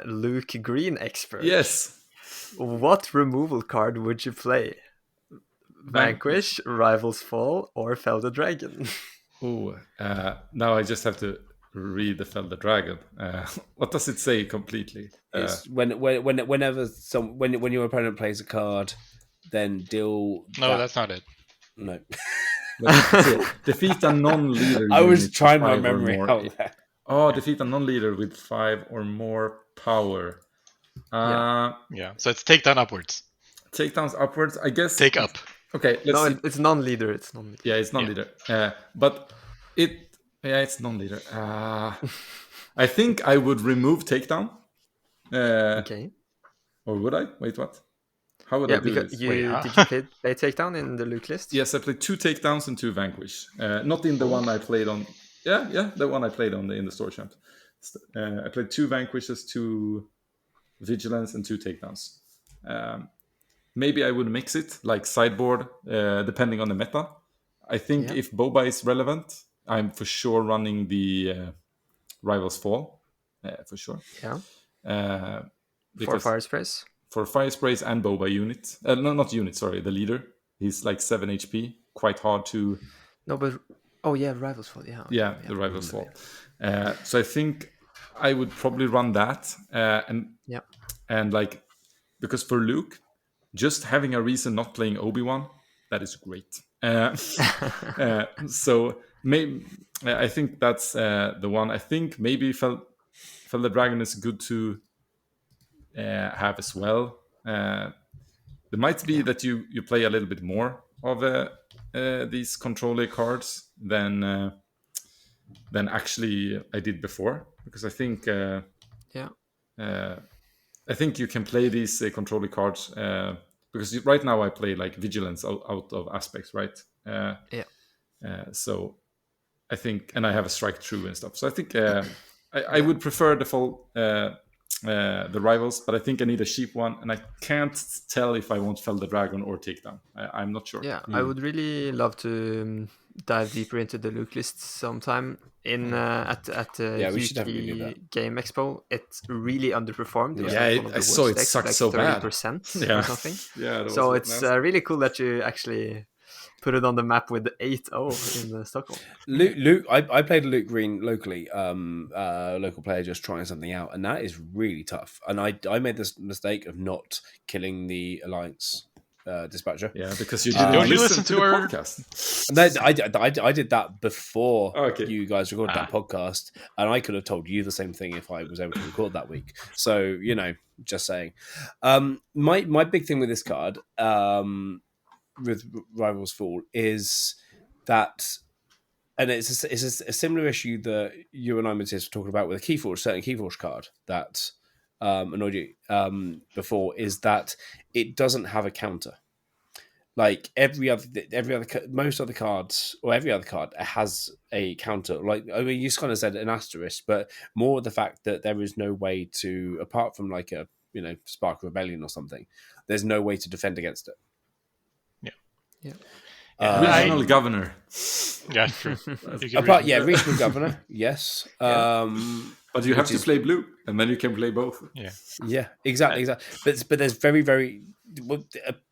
Luke Green expert, yes, what removal card would you play? Vanquish, Rivals Fall, or Fell the Dragon? Now I just have to read the Fell the Dragon. What does it say completely? It's whenever when your opponent plays a card, then deal. No, that's not it. No. Defeat a non-leader. I was trying my memory out there. Defeat a non-leader with 5 or more power. So it's take down upwards. Takedowns upwards, I guess. Take up. Okay, let's see. It's non-leader. It's non-leader. Yeah, it's non-leader. But it's non-leader. I think I would remove takedown. Okay. Or would I? Wait, what? How would I do this? Did you play takedown in the Luke list? Yes, I played 2 takedowns and 2 vanquish. Not in the one I played on. Yeah, the one I played on in the Store Showdowns. I played 2 vanquishes, 2 vigilance, and 2 takedowns. Maybe I would mix it, like sideboard, depending on the meta. I think if Boba is relevant, I'm for sure running the Rivals Fall, for sure. Yeah. For Fire Sprays? For Fire Sprays and Boba unit. No, not unit, sorry, the leader. He's like 7 HP, quite hard to No, but Rivals Fall. Yeah, okay, Yeah, the Rivals Fall. So I think I would probably run that, and like, because for Luke, just having a reason not playing Obi-Wan, that is great. So maybe I think that's the one. I think maybe Fel the Dragon is good to have as well. There might be that you play a little bit more of these controller cards than actually I did before, because I think I think you can play these controller cards because right now I play like Vigilance out of aspects, right? So I think, and I have a Strike True and stuff. So I think I would prefer the full the Rivals, but I think I need a cheap one, and I can't tell if I want Fell the Dragon or Takedown. I'm not sure. Yeah, I would really love to dive deeper into the Luke list sometime in at the we should definitely do UK that. Game Expo. It really underperformed. It was Yeah, like one of the I saw worst it decks, sucked like so bad. 30% Yeah. or something. Yeah, so it's really cool that you actually put it on the map with 8-0 in Stockholm. Luke, I played Luke Green locally, local player just trying something out, and that is really tough. And I made this mistake of not killing the Alliance dispatcher. Yeah, because you didn't listen to our podcast. No, I did that before you guys recorded that podcast, and I could have told you the same thing if I was able to record that week. So, just saying. My big thing with this card, with Rivals Fall, is that, and it's a similar issue that you and I, Matthias, were talking about with a certain Keyforge card that annoyed you before, is that it doesn't have a counter. Like most other cards, or every other card has a counter. Like, I mean, you just kind of said an asterisk, but more the fact that there is no way to, apart from like a Spark of Rebellion or something, there's no way to defend against it. Regional governor. Yeah, true. Regional governor. Yes. But you have to play blue, and then you can play both. Yeah, exactly. But there's very, very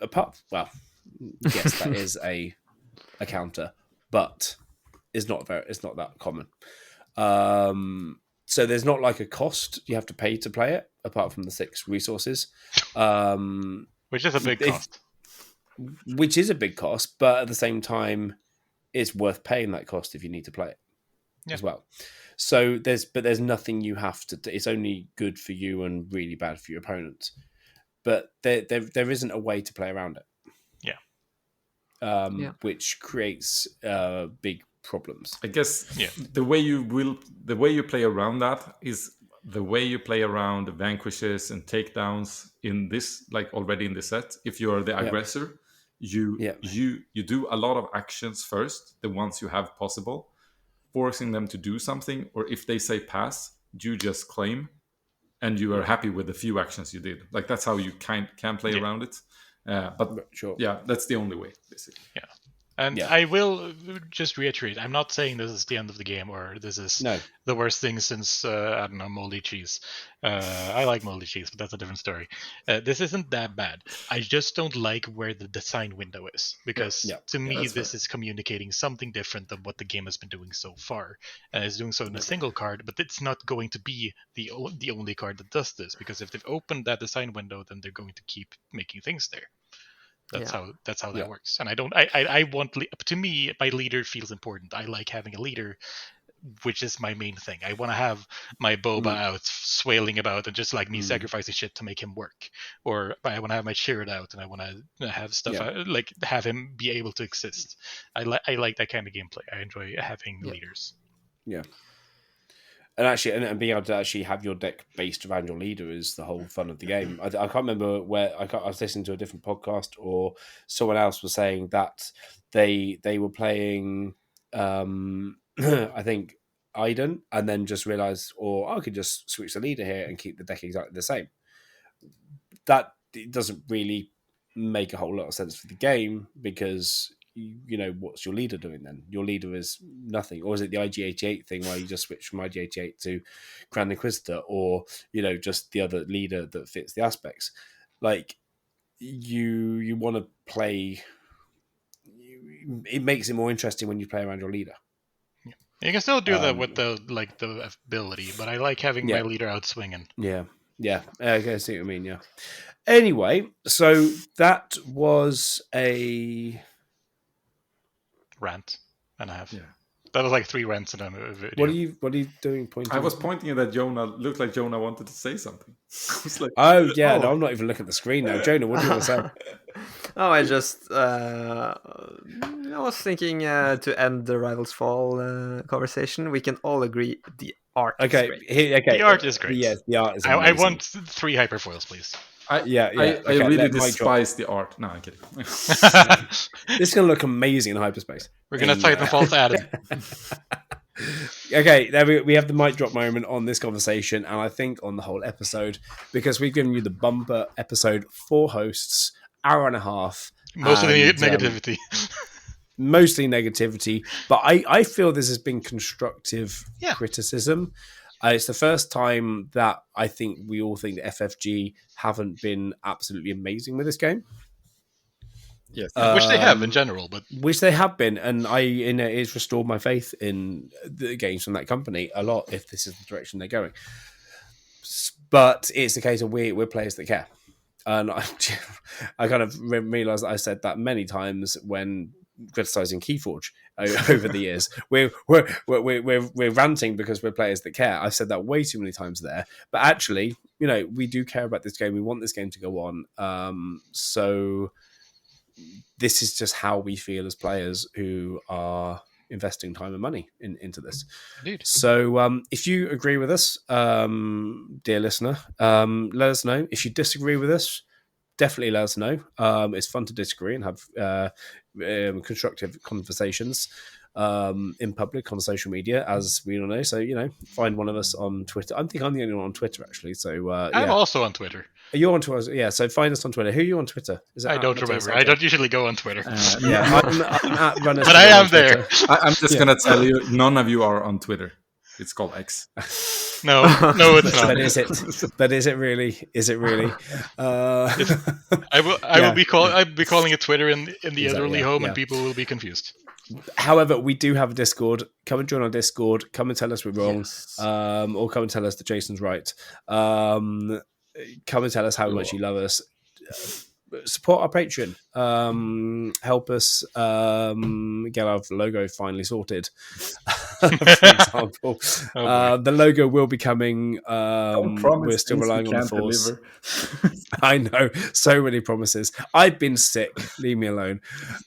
apart. Well, yes, that is a counter, but it's not that common. So there's not like a cost you have to pay to play it, apart from the 6 resources, which is a big cost. Which is a big cost, but at the same time, it's worth paying that cost if you need to play it as well. So there's nothing you have to. It's only good for you and really bad for your opponent. But there isn't a way to play around it. Which creates big problems. I guess the way you play around that is the way you play around vanquishes and takedowns in this, like already in the set. If you are the aggressor, you do a lot of actions first, the ones you have possible, forcing them to do something, or if they say pass, you just claim, and you are happy with the few actions you did. Like, that's how you can play around it. But sure, that's the only way, basically. And I will just reiterate, I'm not saying this is the end of the game or this is the worst thing since, I don't know, moldy cheese. I like moldy cheese, but that's a different story. This isn't that bad. I just don't like where the design window is, because to me, this is communicating something different than what the game has been doing so far. It's doing so in a single card, but it's not going to be the only card that does this, because if they've opened that design window, then they're going to keep making things there. That's how that works. And I want, to me, my leader feels important. I like having a leader, which is my main thing. I want to have my Boba out swailing about and just like me sacrificing shit to make him work. Or I want to have my Chirrut out and I want to have stuff like have him be able to exist. I like that kind of gameplay. I enjoy having leaders. Yeah. And actually, and being able to actually have your deck based around your leader is the whole fun of the game. I can't remember where I was listening to a different podcast, or someone else was saying that they were playing, I think, Iden, and then just realised, I could just switch the leader here and keep the deck exactly the same. That doesn't really make a whole lot of sense for the game, because what's your leader doing then? Your leader is nothing. Or is it the IG-88 thing where you just switch from IG-88 to Grand Inquisitor, or just the other leader that fits the aspects? Like, you want to play, it makes it more interesting when you play around your leader. You can still do that with the ability, but I like having my leader out swinging. Yeah. I see what you mean. Yeah. Anyway, so that was a rant and a half. Yeah. That was like 3 rants in a video. What are you doing? Pointing? I was pointing at Jonah. Looked like Jonah wanted to say something. I was like, no, I'm not even looking at the screen now. Jonah, what do you want to say? Oh, I just I was thinking to end the Rivals Fall conversation. We can all agree the art. Okay, is great. The art is great. Yes, the art is. I want 3 hyperfoils, please. I Okay, really despise the art. No, I'm kidding. This is going to look amazing in hyperspace. We're going to Titanfall to Adam. Okay, there we have the mic drop moment on this conversation, and I think on the whole episode, because we've given you the bumper episode, 4 hosts, hour and a half. Most of the negativity. Mostly negativity, but I feel this has been constructive criticism. It's the first time that I think we all think that FFG haven't been absolutely amazing with this game. Yes, which they have in general, but which they have been, and it's restored my faith in the games from that company a lot. If this is the direction they're going, but it's the case of we're players that care, and I kind of realised that I said that many times when criticizing Keyforge over the years. We're ranting because we're players that care. I've said that way too many times there, but actually, we do care about this game. We want this game to go on. So this is just how we feel as players who are investing time and money into this. Indeed. So if you agree with us, dear listener, let us know. If you disagree with us, definitely let us know. It's fun to disagree and have constructive conversations in public on social media, as we all know. So, find one of us on Twitter. I think I'm the only one on Twitter, actually. So I'm also on Twitter. You're on Twitter? Yeah, so find us on Twitter. Who are you on Twitter? I don't remember. I don't usually go on Twitter. I'm at Runners, but I am there. I'm just going to tell you, none of you are on Twitter. It's called X. No, it's not. But is it? But is it really? Is it really? I'll be calling it Twitter in the elderly home, and people will be confused. However, we do have a Discord. Come and join our Discord. Come and tell us we're wrong, Yes. or come and tell us that Jason's right. Come and tell us how much you love us. Support our Patreon. Help us get our logo finally sorted. For example, the logo will be coming. We're still relying on the Force. I know, so many promises. I've been sick. Leave me alone.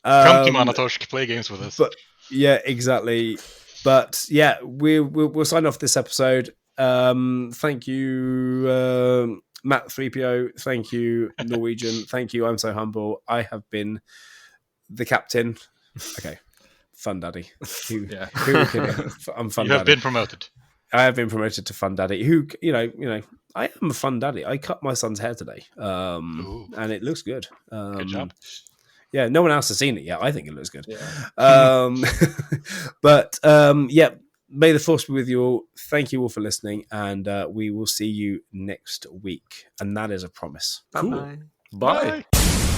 Come to Manatorsk, play games with us. But yeah, exactly. But yeah, we'll sign off this episode. Thank you. Matt 3PO, thank you, Norwegian, thank you, I'm so humble. I have been the captain. Okay, Fun Daddy. Who I'm Fun Daddy. You have been promoted. I have been promoted to Fun Daddy. Who, I am a Fun Daddy. I cut my son's hair today, and it looks good. Good job. Yeah, no one else has seen it yet. I think it looks good. Yeah. But yeah. May the Force be with you all. Thank you all for listening, and we will see you next week. And that is a promise. Bye-bye. Bye. Bye.